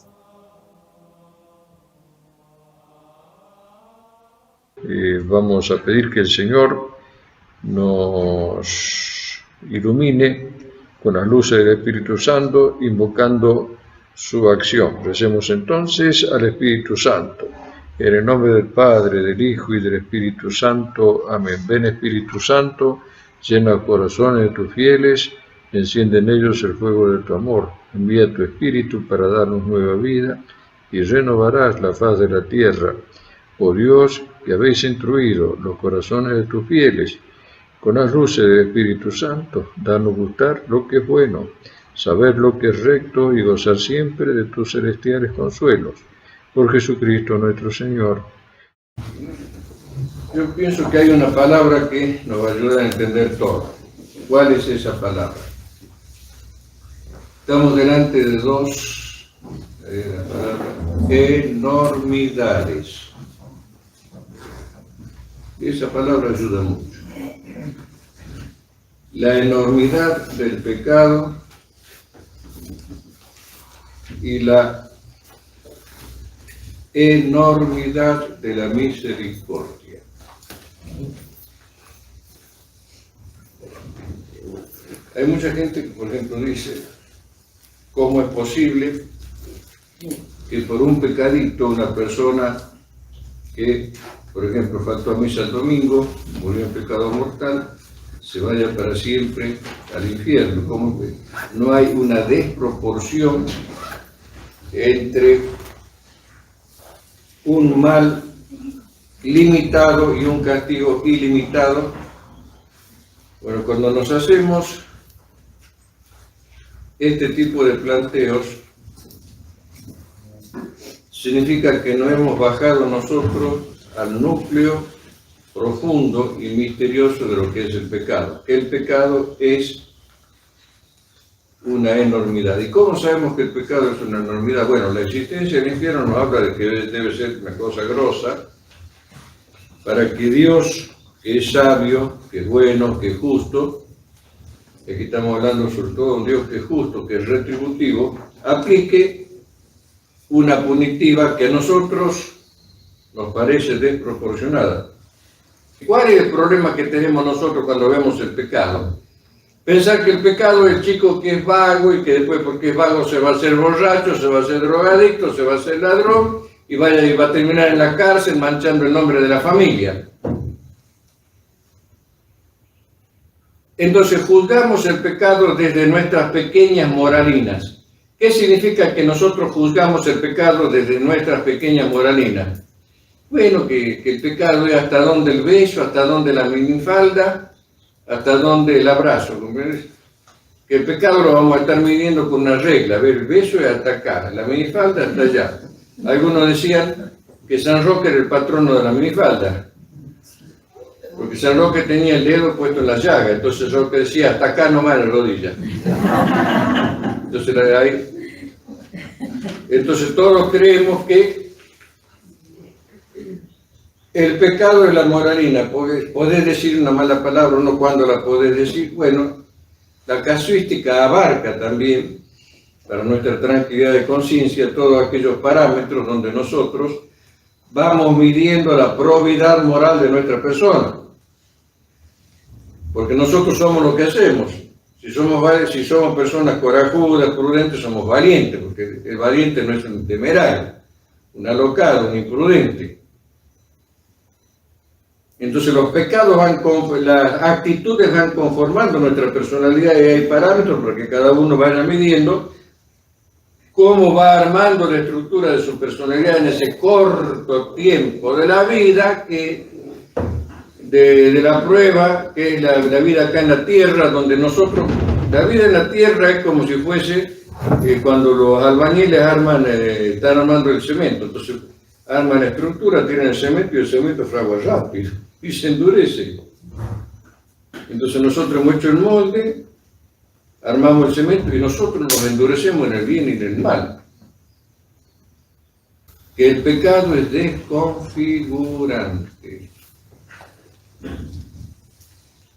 Vamos a pedir que el Señor nos ilumine con las luces del Espíritu Santo, invocando su acción. Recemos entonces al Espíritu Santo. En el nombre del Padre, del Hijo y del Espíritu Santo. Amén. Ven, Espíritu Santo, llena corazones de tus fieles, enciende en ellos el fuego de tu amor. Envía tu Espíritu para darnos nueva vida y renovarás la faz de la tierra. Oh Dios, que habéis instruido los corazones de tus fieles con las luces del Espíritu Santo, danos gustar lo que es bueno, saber lo que es recto y gozar siempre de tus celestiales consuelos. Por Jesucristo nuestro Señor. Yo pienso que hay una palabra que nos va a ayudar a entender todo. ¿Cuál es esa palabra? Estamos delante de 2 enormidades. Esa palabra ayuda mucho. La enormidad del pecado y la enormidad de la misericordia. Hay mucha gente que, por ejemplo, dice, ¿cómo es posible que por un pecadito una persona que, por ejemplo, faltó a misa el domingo, murió en pecado mortal, se vaya para siempre al infierno? ¿Cómo que no hay una desproporción entre un mal limitado y un castigo ilimitado? Bueno, cuando nos hacemos este tipo de planteos, significa que no hemos bajado nosotros al núcleo profundo y misterioso de lo que es el pecado. El pecado es una enormidad. ¿Y cómo sabemos que el pecado es una enormidad? Bueno, la existencia del infierno nos habla de que debe ser una cosa grosa, para que Dios, que es sabio, que es bueno, que es justo, aquí estamos hablando sobre todo de un Dios que es justo, que es retributivo, aplique una punitiva que a nosotros nos parece desproporcionada. ¿Cuál es el problema que tenemos nosotros cuando vemos el pecado? Pensar que el pecado es el chico que es vago y que después porque es vago se va a hacer borracho, se va a hacer drogadicto, se va a hacer ladrón y va a terminar en la cárcel manchando el nombre de la familia. Entonces juzgamos el pecado desde nuestras pequeñas moralinas. ¿Qué significa que nosotros juzgamos el pecado desde nuestras pequeñas moralinas? Bueno, que el pecado es hasta donde el beso, hasta donde la minifalda, hasta donde el abrazo, ¿comprendes? Que el pecado lo vamos a estar midiendo con una regla. A ver, el beso es hasta acá, la minifalda hasta allá. Algunos decían que San Roque era el patrono de la minifalda, porque San Roque tenía el dedo puesto en la llaga, entonces Roque decía hasta acá nomás la rodilla. Entonces todos creemos que el pecado es la moralina. Podés decir una mala palabra, no cuando la podés decir. Bueno, la casuística abarca también, para nuestra tranquilidad de conciencia, todos aquellos parámetros donde nosotros vamos midiendo la probidad moral de nuestra persona. Porque nosotros somos lo que hacemos. Si somos personas corajudas, prudentes, somos valientes, porque el valiente no es un temerario, un alocado, un imprudente. Entonces los pecados las actitudes van conformando nuestra personalidad y hay parámetros para que cada uno vaya midiendo cómo va armando la estructura de su personalidad en ese corto tiempo de la vida, de la prueba, que es la vida acá en la tierra, donde nosotros, la vida en la tierra es como si fuese cuando los albañiles están armando el cemento. Entonces arman la estructura, tiran el cemento y el cemento fragua rápido y se endurece. Entonces nosotros hemos hecho el molde, armamos el cemento y nosotros nos endurecemos en el bien y en el mal. Que el pecado es desconfigurante.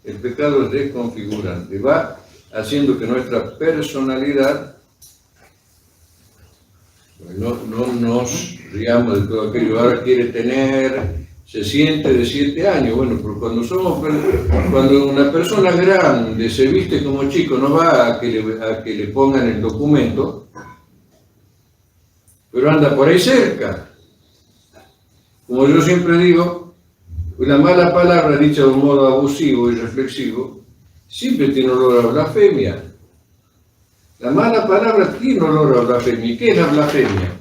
El pecado es desconfigurante. Va haciendo que nuestra personalidad no nos riamos de todo aquello. Ahora quiere se siente de 7 años. Bueno, pero cuando una persona grande se viste como chico, no va a que le pongan el documento, pero anda por ahí cerca. Como yo siempre digo, una mala palabra dicha de un modo abusivo y reflexivo siempre tiene olor a blasfemia. La mala palabra tiene olor a blasfemia. ¿Y qué es la blasfemia?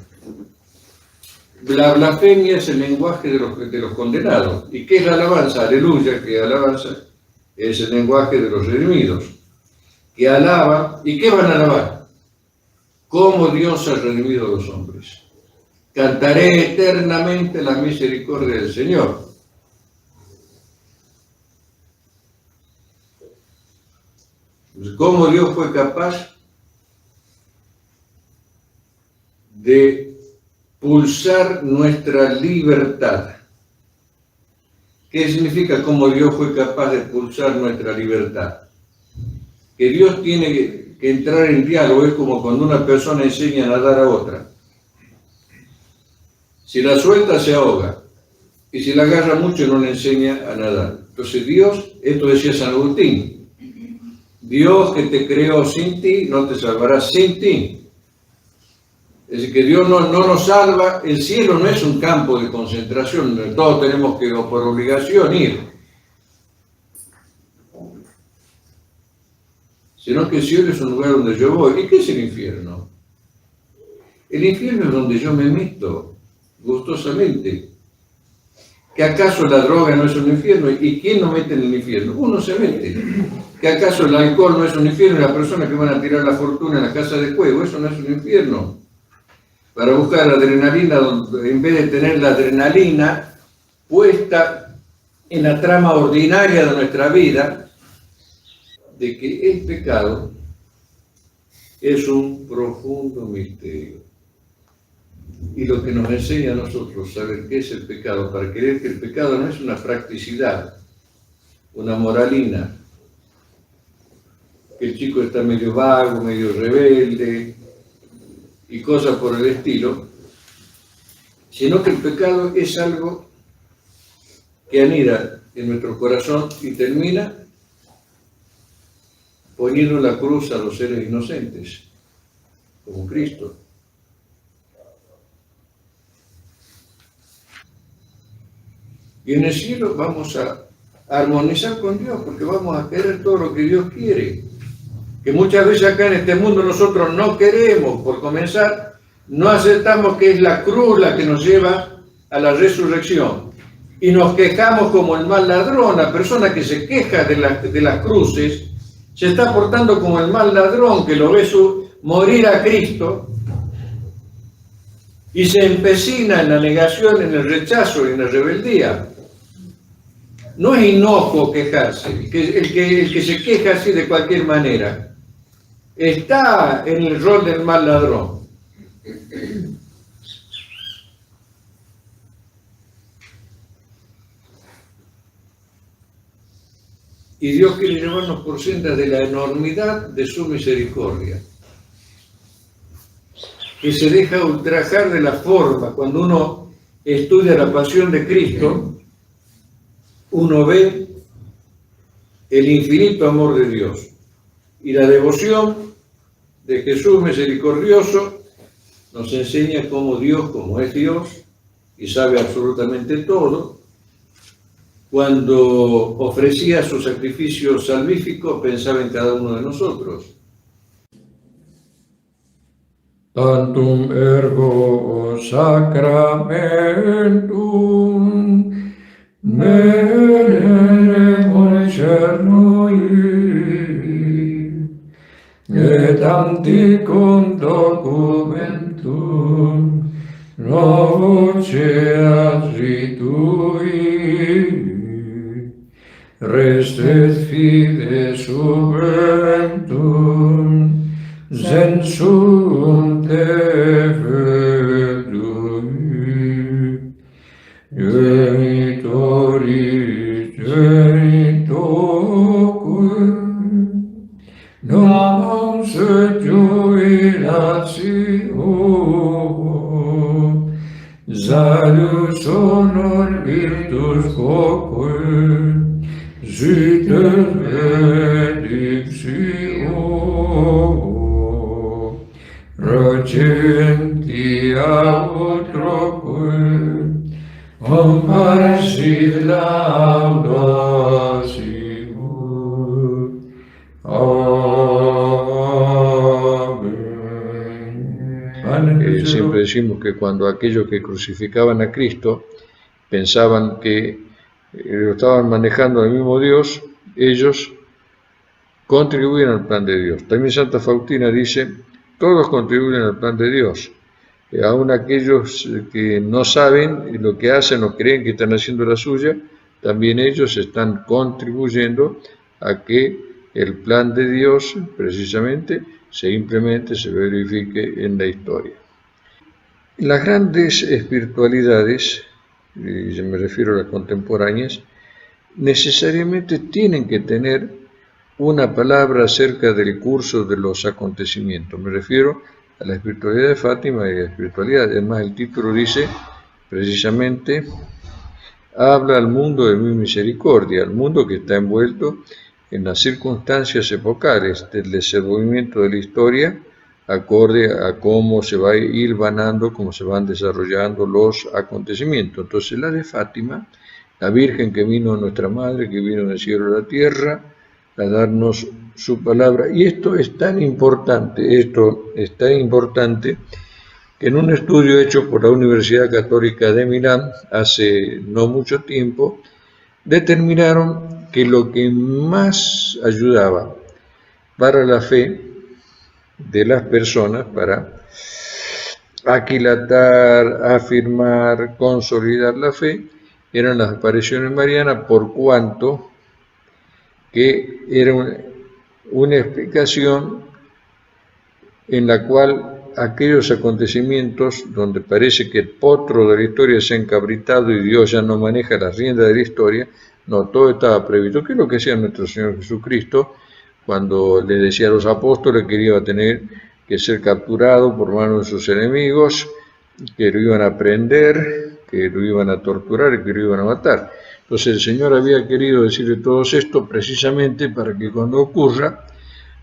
La blasfemia es el lenguaje de los condenados. ¿Y qué es la alabanza? Aleluya, que alabanza es el lenguaje de los redimidos, que alaban. ¿Y qué van a alabar? Cómo Dios ha redimido a los hombres. Cantaré eternamente la misericordia del Señor. ¿Cómo Dios fue capaz de pulsar nuestra libertad? ¿Qué significa cómo Dios fue capaz de pulsar nuestra libertad? Que Dios tiene que entrar en diálogo. Es como cuando una persona enseña a nadar a otra. Si la suelta se ahoga y si la agarra mucho no le enseña a nadar. Entonces Dios, esto decía San Agustín, Dios que te creó sin ti no te salvará sin ti. Es decir, que Dios no nos salva. El cielo no es un campo de concentración, todos tenemos que por obligación ir, sino que el cielo es un lugar donde yo voy. ¿Y qué es el infierno? El infierno es donde yo me meto gustosamente. ¿Que acaso la droga no es un infierno? ¿Y quién no mete en el infierno? Uno se mete. ¿Que acaso el alcohol no es un infierno? La persona que van a tirar la fortuna en la casa de juego, eso no es un infierno. Para buscar adrenalina, en vez de tener la adrenalina puesta en la trama ordinaria de nuestra vida, de que el pecado es un profundo misterio. Y lo que nos enseña a nosotros saber qué es el pecado, para creer que el pecado no es una practicidad, una moralina, que el chico está medio vago, medio rebelde y cosas por el estilo, sino que el pecado es algo que anida en nuestro corazón y termina poniendo la cruz a los seres inocentes, como Cristo. Y en el cielo vamos a armonizar con Dios, porque vamos a querer todo lo que Dios quiere. Que muchas veces acá en este mundo nosotros no queremos, por comenzar, no aceptamos que es la cruz la que nos lleva a la resurrección. Y nos quejamos como el mal ladrón. La persona que se queja de las cruces se está portando como el mal ladrón que lo ve morir a Cristo y se empecina en la negación, en el rechazo y en la rebeldía. No es inocuo quejarse. El que se queja así de cualquier manera está en el rol del mal ladrón. Y Dios quiere llevarnos por sendas de la enormidad de su misericordia, que se deja ultrajar de la forma. Cuando uno estudia la pasión de Cristo, uno ve el infinito amor de Dios y la devoción de Jesús misericordioso nos enseña cómo Dios, como es Dios y sabe absolutamente todo, cuando ofrecía su sacrificio salvífico pensaba en cada uno de nosotros. Tantum ergo sacramentum menere concernui et anticum documentum noceat ritui restet fide subentum sensum te fedui genitoris genitoque non se jubilatio salus honor virtus quoque sit benedictio recentia utroque comparesit laudatio. Amén. Siempre decimos que cuando aquellos que crucificaban a Cristo pensaban que lo estaban manejando el mismo Dios, ellos contribuyen al plan de Dios. También Santa Faustina dice, todos contribuyen al plan de Dios. Aún aquellos que no saben lo que hacen o creen que están haciendo la suya, también ellos están contribuyendo a que el plan de Dios precisamente se implemente, se verifique en la historia. Las grandes espiritualidades, y yo me refiero a las contemporáneas, necesariamente tienen que tener una palabra acerca del curso de los acontecimientos. Me refiero a la espiritualidad de Fátima y a la espiritualidad. Además, el título dice precisamente, habla al mundo de mi misericordia, al mundo que está envuelto en las circunstancias epocales del desenvolvimiento de la historia, acorde a cómo se va a ir vanando, cómo se van desarrollando los acontecimientos. Entonces, la de Fátima, la Virgen que vino, nuestra Madre, que vino del cielo a la tierra, a darnos su palabra. Y esto es tan importante, que en un estudio hecho por la Universidad Católica de Milán hace no mucho tiempo, determinaron que lo que más ayudaba para la fe de las personas, para aquilatar, afirmar, consolidar la fe, eran las apariciones marianas, por cuanto que era una explicación en la cual aquellos acontecimientos donde parece que el potro de la historia se ha encabritado y Dios ya no maneja las riendas de la historia, no, todo estaba previsto. ¿Qué es lo que hacía nuestro Señor Jesucristo cuando le decía a los apóstoles que iba a tener que ser capturado por manos de sus enemigos, que lo iban a prender, que lo iban a torturar y que lo iban a matar? Entonces el Señor había querido decirle todo esto precisamente para que cuando ocurra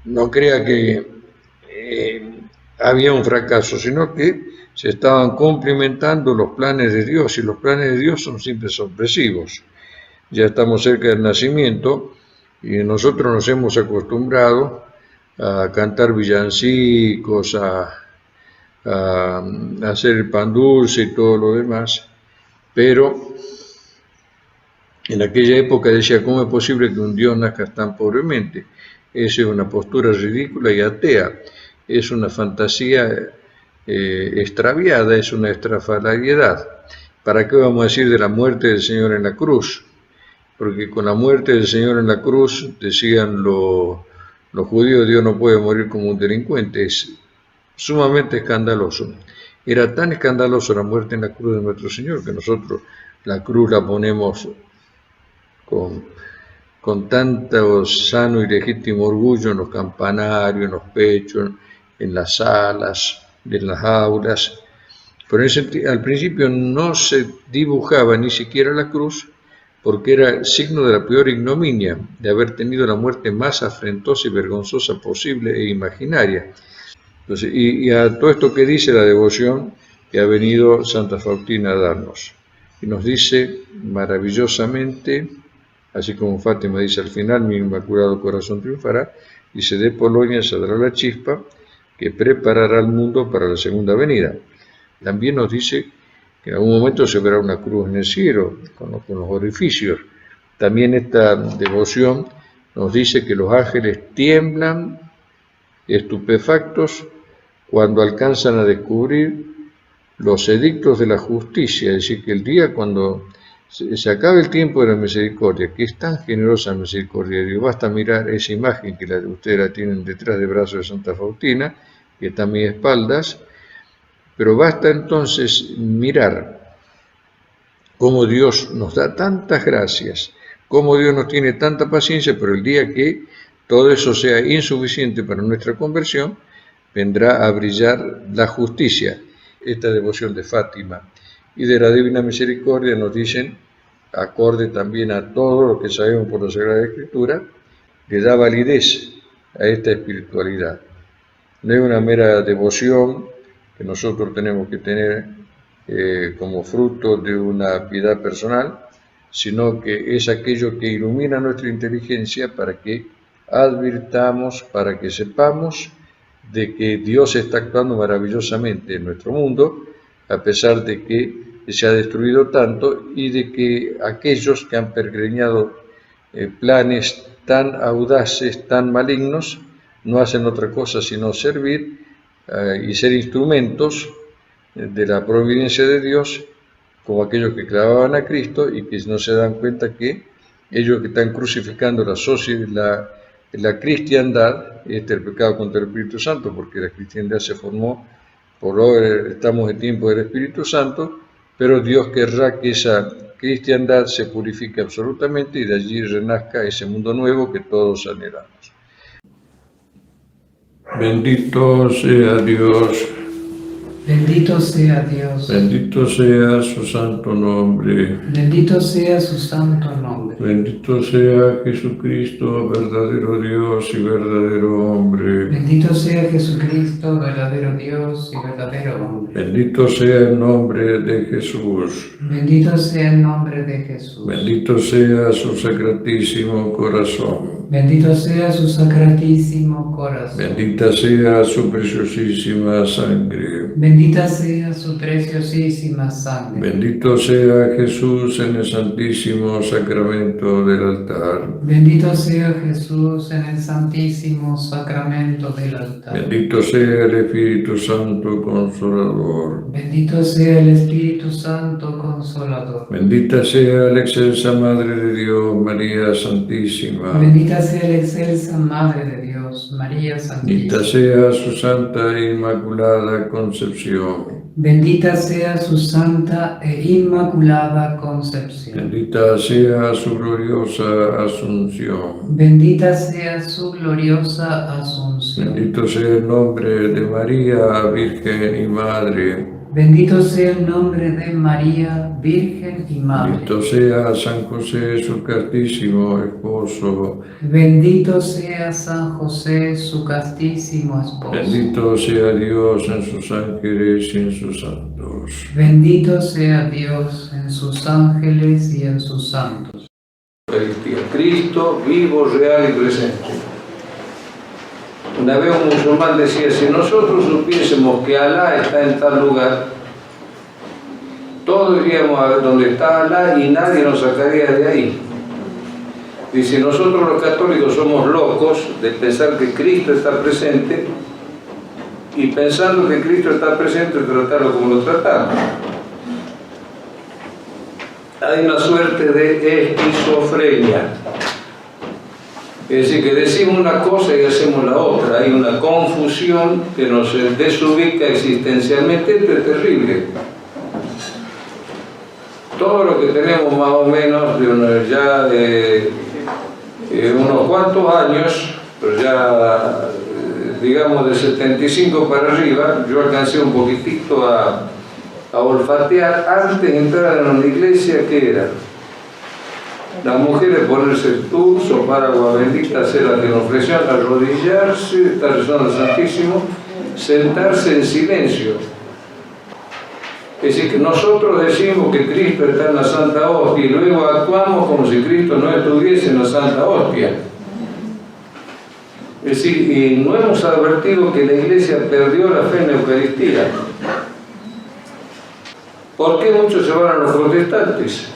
no crea que había un fracaso, sino que se estaban cumplimentando los planes de Dios, y los planes de Dios son siempre sorpresivos. Ya estamos cerca del nacimiento y nosotros nos hemos acostumbrado a cantar villancicos, a hacer el pan dulce y todo lo demás, pero en aquella época decía, ¿cómo es posible que un Dios nazca tan pobremente? Esa es una postura ridícula y atea, es una fantasía extraviada, es una estrafalariedad. ¿Para qué vamos a decir de la muerte del Señor en la cruz? Porque con la muerte del Señor en la cruz, decían los judíos, Dios no puede morir como un delincuente. Es sumamente escandaloso. Era tan escandaloso la muerte en la cruz de nuestro Señor que nosotros la cruz la ponemos con tanto sano y legítimo orgullo en los campanarios, en los pechos, en las salas, en las aulas. Pero al principio no se dibujaba ni siquiera la cruz, porque era el signo de la peor ignominia, de haber tenido la muerte más afrentosa y vergonzosa posible e imaginaria. Entonces, y a todo esto que dice la devoción que ha venido Santa Faustina a darnos. Y nos dice maravillosamente, así como Fátima dice al final, mi inmaculado corazón triunfará, dice, de Polonia saldrá la chispa que preparará al mundo para la segunda venida. También nos dice que en algún momento se verá una cruz en el cielo, con los orificios. También esta devoción nos dice que los ángeles tiemblan estupefactos cuando alcanzan a descubrir los edictos de la justicia, es decir, que el día cuando se acabe el tiempo de la misericordia, que es tan generosa la misericordia de Dios, basta mirar esa imagen que ustedes la tienen detrás del brazo de Santa Faustina, que está a mis espaldas, pero basta entonces mirar cómo Dios nos da tantas gracias, cómo Dios nos tiene tanta paciencia, pero el día que todo eso sea insuficiente para nuestra conversión, vendrá a brillar la justicia. Esta devoción de Fátima y de la Divina Misericordia nos dicen, acorde también a todo lo que sabemos por la Sagrada Escritura, le da validez a esta espiritualidad. No es una mera devoción que nosotros tenemos que tener como fruto de una piedad personal, sino que es aquello que ilumina nuestra inteligencia para que advirtamos, para que sepamos de que Dios está actuando maravillosamente en nuestro mundo, a pesar de que se ha destruido tanto y de que aquellos que han pergeñado planes tan audaces, tan malignos, no hacen otra cosa sino servir y ser instrumentos de la providencia de Dios, como aquellos que clavaban a Cristo y que no se dan cuenta que ellos que están crucificando la cristiandad, este es el pecado contra el Espíritu Santo, porque la cristiandad se formó estamos en tiempo del Espíritu Santo, pero Dios querrá que esa cristiandad se purifique absolutamente y de allí renazca ese mundo nuevo que todos anhelamos. Bendito sea Dios. Bendito sea Dios. Bendito sea su santo nombre. Bendito sea su santo nombre. Bendito sea Jesucristo, verdadero Dios y verdadero hombre. Bendito sea Jesucristo, verdadero Dios y verdadero hombre. Bendito sea el nombre de Jesús. Bendito sea el nombre de Jesús. Bendito sea su sacratísimo corazón. Bendito sea su sacratísimo corazón. Bendita sea su preciosísima sangre. Bendita sea su preciosísima sangre. Bendito sea Jesús en el santísimo sacramento del altar. Bendito sea Jesús en el santísimo sacramento del altar. Bendito sea el Espíritu Santo Consolador. Bendito sea el Espíritu Santo Consolador. Bendita sea la excelsa Madre de Dios, María Santísima. Bendita sea la excelsa Madre de Dios, Dios, María Bendita Santísima. sea su santa e inmaculada concepción. Bendita sea su santa e inmaculada concepción. Bendita sea su gloriosa asunción. Bendita sea su gloriosa asunción. Bendito sea el nombre de María, Virgen y Madre. Bendito sea el nombre de María, Virgen y Madre. Bendito sea San José, su castísimo esposo. Bendito sea San José, su castísimo esposo. Bendito sea Dios en sus ángeles y en sus santos. Bendito sea Dios en sus ángeles y en sus santos. Eucaristía. Cristo vivo, real y presente. Una vez un musulmán decía, si nosotros supiésemos que Alá está en tal lugar, todos iríamos a ver dónde está Alá y nadie nos sacaría de ahí. Dice, nosotros los católicos somos locos de pensar que Cristo está presente y pensando que Cristo está presente, tratarlo como lo tratamos. Hay una suerte de esquizofrenia. Es decir, que decimos una cosa y hacemos la otra. Hay una confusión que nos desubica existencialmente. Esto es terrible. Todo lo que tenemos más o menos de unos cuantos años, pero ya digamos de 75 para arriba, yo alcancé un poquitito a olfatear antes de entrar en una iglesia. ¿Qué era? Las mujeres ponerse el turso para agua bendita, hacer la genuflexión, arrodillarse, estar rezando al Santísimo, sentarse en silencio. Es decir, que nosotros decimos que Cristo está en la Santa Hostia y luego actuamos como si Cristo no estuviese en la Santa Hostia. Es decir, y no hemos advertido que la Iglesia perdió la fe en la Eucaristía. ¿Por qué muchos se van a los protestantes?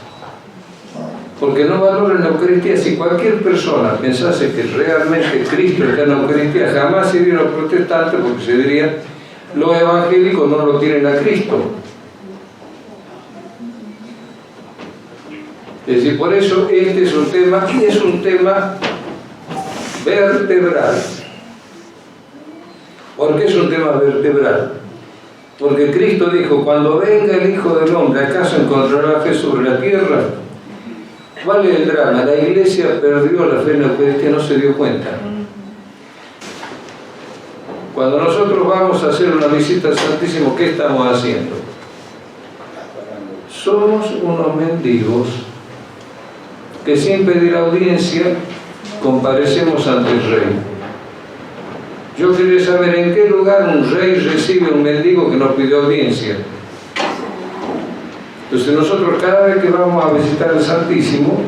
Porque no valoran la Eucaristía. Si cualquier persona pensase que realmente Cristo está en la Eucaristía, jamás se irían los protestantes, porque se dirían, los evangélicos no lo tienen a Cristo. Es decir, por eso este es un tema vertebral. ¿Por qué es un tema vertebral? Porque Cristo dijo, cuando venga el Hijo del Hombre, ¿acaso encontrará fe sobre la tierra? ¿Cuál es el drama? La Iglesia perdió la fe en la Eucaristía, no se dio cuenta. Cuando nosotros vamos a hacer una visita al Santísimo, ¿qué estamos haciendo? Somos unos mendigos que sin pedir audiencia comparecemos ante el Rey. Yo quería saber en qué lugar un rey recibe a un mendigo que no pidió audiencia. Entonces nosotros cada vez que vamos a visitar el Santísimo,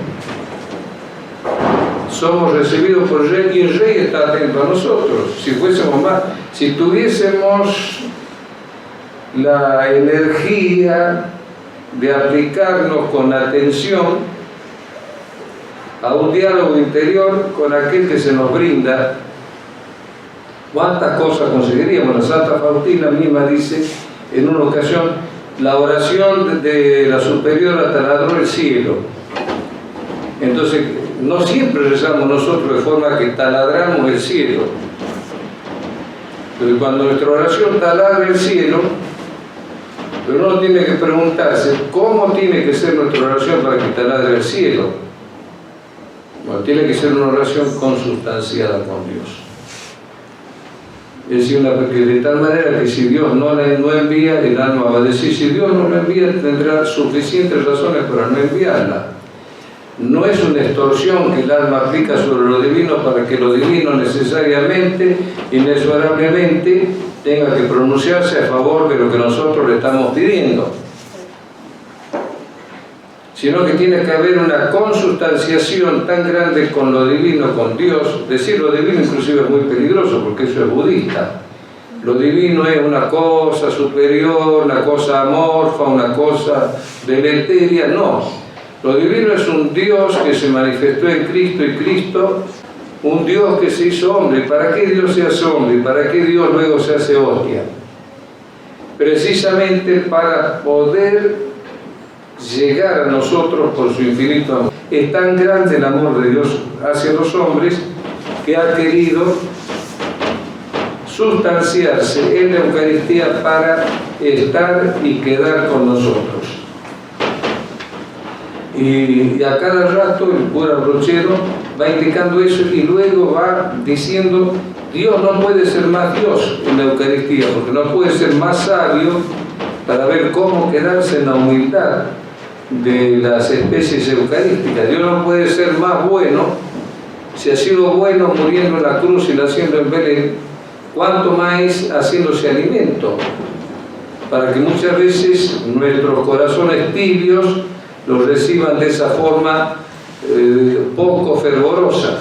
somos recibidos por el Rey y el Rey está atento a nosotros. Si tuviésemos la energía de aplicarnos con atención a un diálogo interior con aquel que se nos brinda, ¿cuántas cosas conseguiríamos? La Santa Faustina misma dice en una ocasión, la oración de la superiora taladró el cielo. Entonces, no siempre rezamos nosotros de forma que taladramos el cielo. Entonces, cuando nuestra oración taladra el cielo, pero uno tiene que preguntarse, ¿cómo tiene que ser nuestra oración para que taladre el cielo? Bueno, tiene que ser una oración consustanciada con Dios. Es decir, de tal manera que si Dios no la envía, el alma va a decir, si Dios no la envía, tendrá suficientes razones para no enviarla. No es una extorsión que el alma aplica sobre lo divino para que lo divino necesariamente, inexorablemente, tenga que pronunciarse a favor de lo que nosotros le estamos pidiendo, sino que tiene que haber una consustanciación tan grande con lo divino, con Dios. Decir lo divino inclusive es muy peligroso porque eso es budista. Lo divino es una cosa superior, una cosa amorfa, una cosa deleteria. No, lo divino es un Dios que se manifestó en Cristo y Cristo, un Dios que se hizo hombre. ¿Para qué Dios se hace hombre? ¿Y para qué Dios luego se hace hostia? Precisamente para poder llegar a nosotros por su infinito amor. Es tan grande el amor de Dios hacia los hombres que ha querido sustanciarse en la Eucaristía para estar y quedar con nosotros. Y a cada rato el cura Brochero va indicando eso y luego va diciendo: Dios no puede ser más Dios en la Eucaristía, porque no puede ser más sabio para ver cómo quedarse en la humildad de las especies eucarísticas. Dios no puede ser más bueno, si ha sido bueno muriendo en la cruz y naciendo en Belén, cuanto más haciéndose alimento, para que muchas veces nuestros corazones tibios los reciban de esa forma poco fervorosa.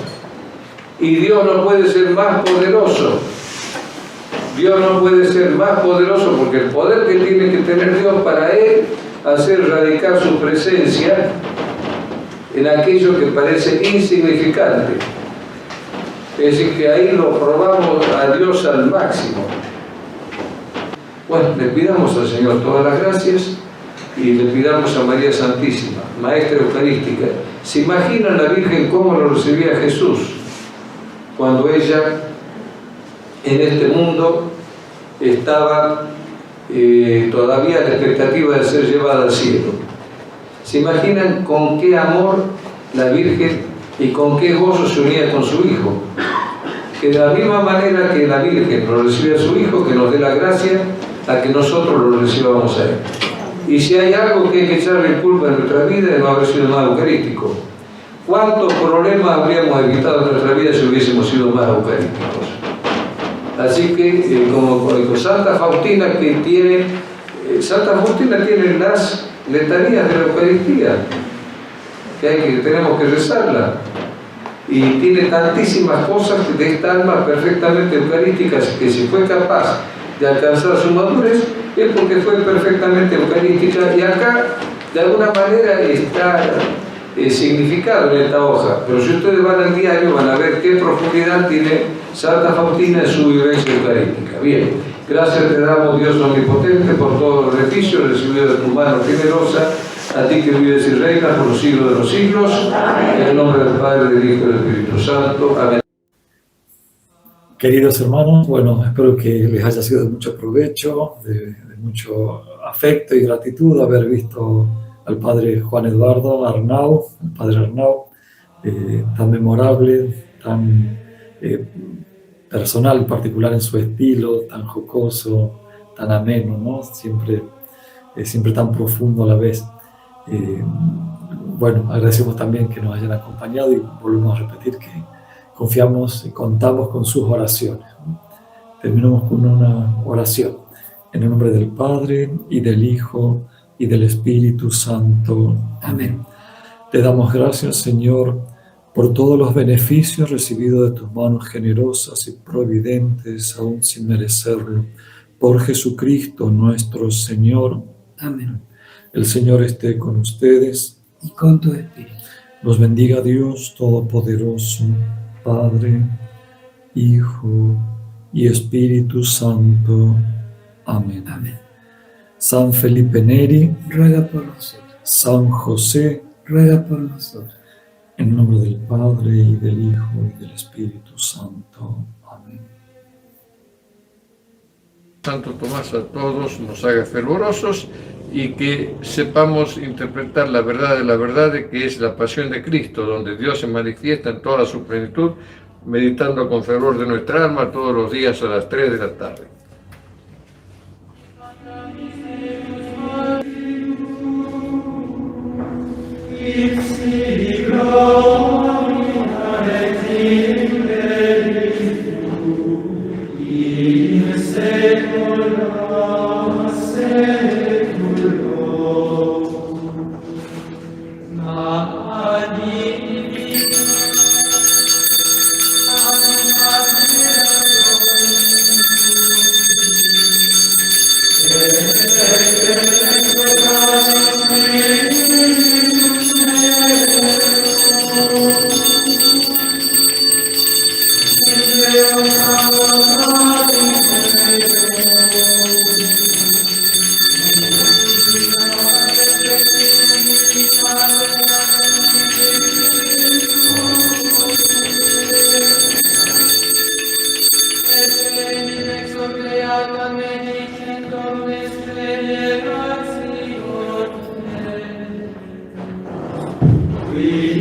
Y Dios no puede ser más poderoso. Dios no puede ser más poderoso porque el poder que tiene que tener Dios para Él hacer radicar su presencia en aquello que parece insignificante. Es decir, que ahí lo probamos a Dios al máximo. Bueno, le pidamos al Señor todas las gracias y le pidamos a María Santísima, Maestra Eucarística. ¿Se imaginan la Virgen cómo lo recibía Jesús cuando ella en este mundo estaba todavía a la expectativa de ser llevada al cielo? ¿Se imaginan con qué amor la Virgen y con qué gozo se unía con su Hijo? Que de la misma manera que la Virgen lo recibe a su Hijo, que nos dé la gracia a que nosotros lo recibamos a Él. Y si hay algo que hay que echarle culpa en nuestra vida es no haber sido más eucarístico. ¿Cuántos problemas habríamos evitado en nuestra vida si hubiésemos sido más eucarísticos? Así que, como Santa Faustina, Santa Faustina tiene las letanías de la Eucaristía, que tenemos que rezarla. Y tiene tantísimas cosas de esta alma perfectamente eucarística, que si fue capaz de alcanzar su madurez, es porque fue perfectamente eucarística, y acá de alguna manera está significado en esta hoja. Pero si ustedes van al diario van a ver qué profundidad tiene Santa Faustina en su vivencia eucarística. Bien, gracias te damos, Dios omnipotente, por todos los beneficios recibidos de tu mano generosa, a ti que vives y reinas por los siglos de los siglos. Amén. En el nombre del Padre, del Hijo y del Espíritu Santo. Amén. Queridos hermanos, bueno, espero que les haya sido de mucho provecho, de mucho afecto y gratitud haber visto al Padre Juan Eduardo Arnau, el Padre Arnau, tan memorable, tan personal, particular en su estilo, tan jocoso, tan ameno, ¿no? Siempre tan profundo a la vez. Bueno, agradecemos también que nos hayan acompañado y volvemos a repetir que confiamos y contamos con sus oraciones. Terminamos con una oración. En el nombre del Padre, y del Hijo, y del Espíritu Santo. Amén. Te damos gracias, Señor, por todos los beneficios recibidos de tus manos generosas y providentes, aún sin merecerlo. Por Jesucristo nuestro Señor. Amén. El Señor esté con ustedes. Y con tu espíritu. Los bendiga Dios Todopoderoso, Padre, Hijo y Espíritu Santo. Amén. Amén. San Felipe Neri, ruega por nosotros. San José, ruega por nosotros. En nombre del Padre, y del Hijo, y del Espíritu Santo. Amén. Santo Tomás a todos nos haga fervorosos y que sepamos interpretar la verdad de que es la pasión de Cristo, donde Dios se manifiesta en toda su plenitud, meditando con fervor de nuestra alma todos los días a las 3 de la tarde. Vino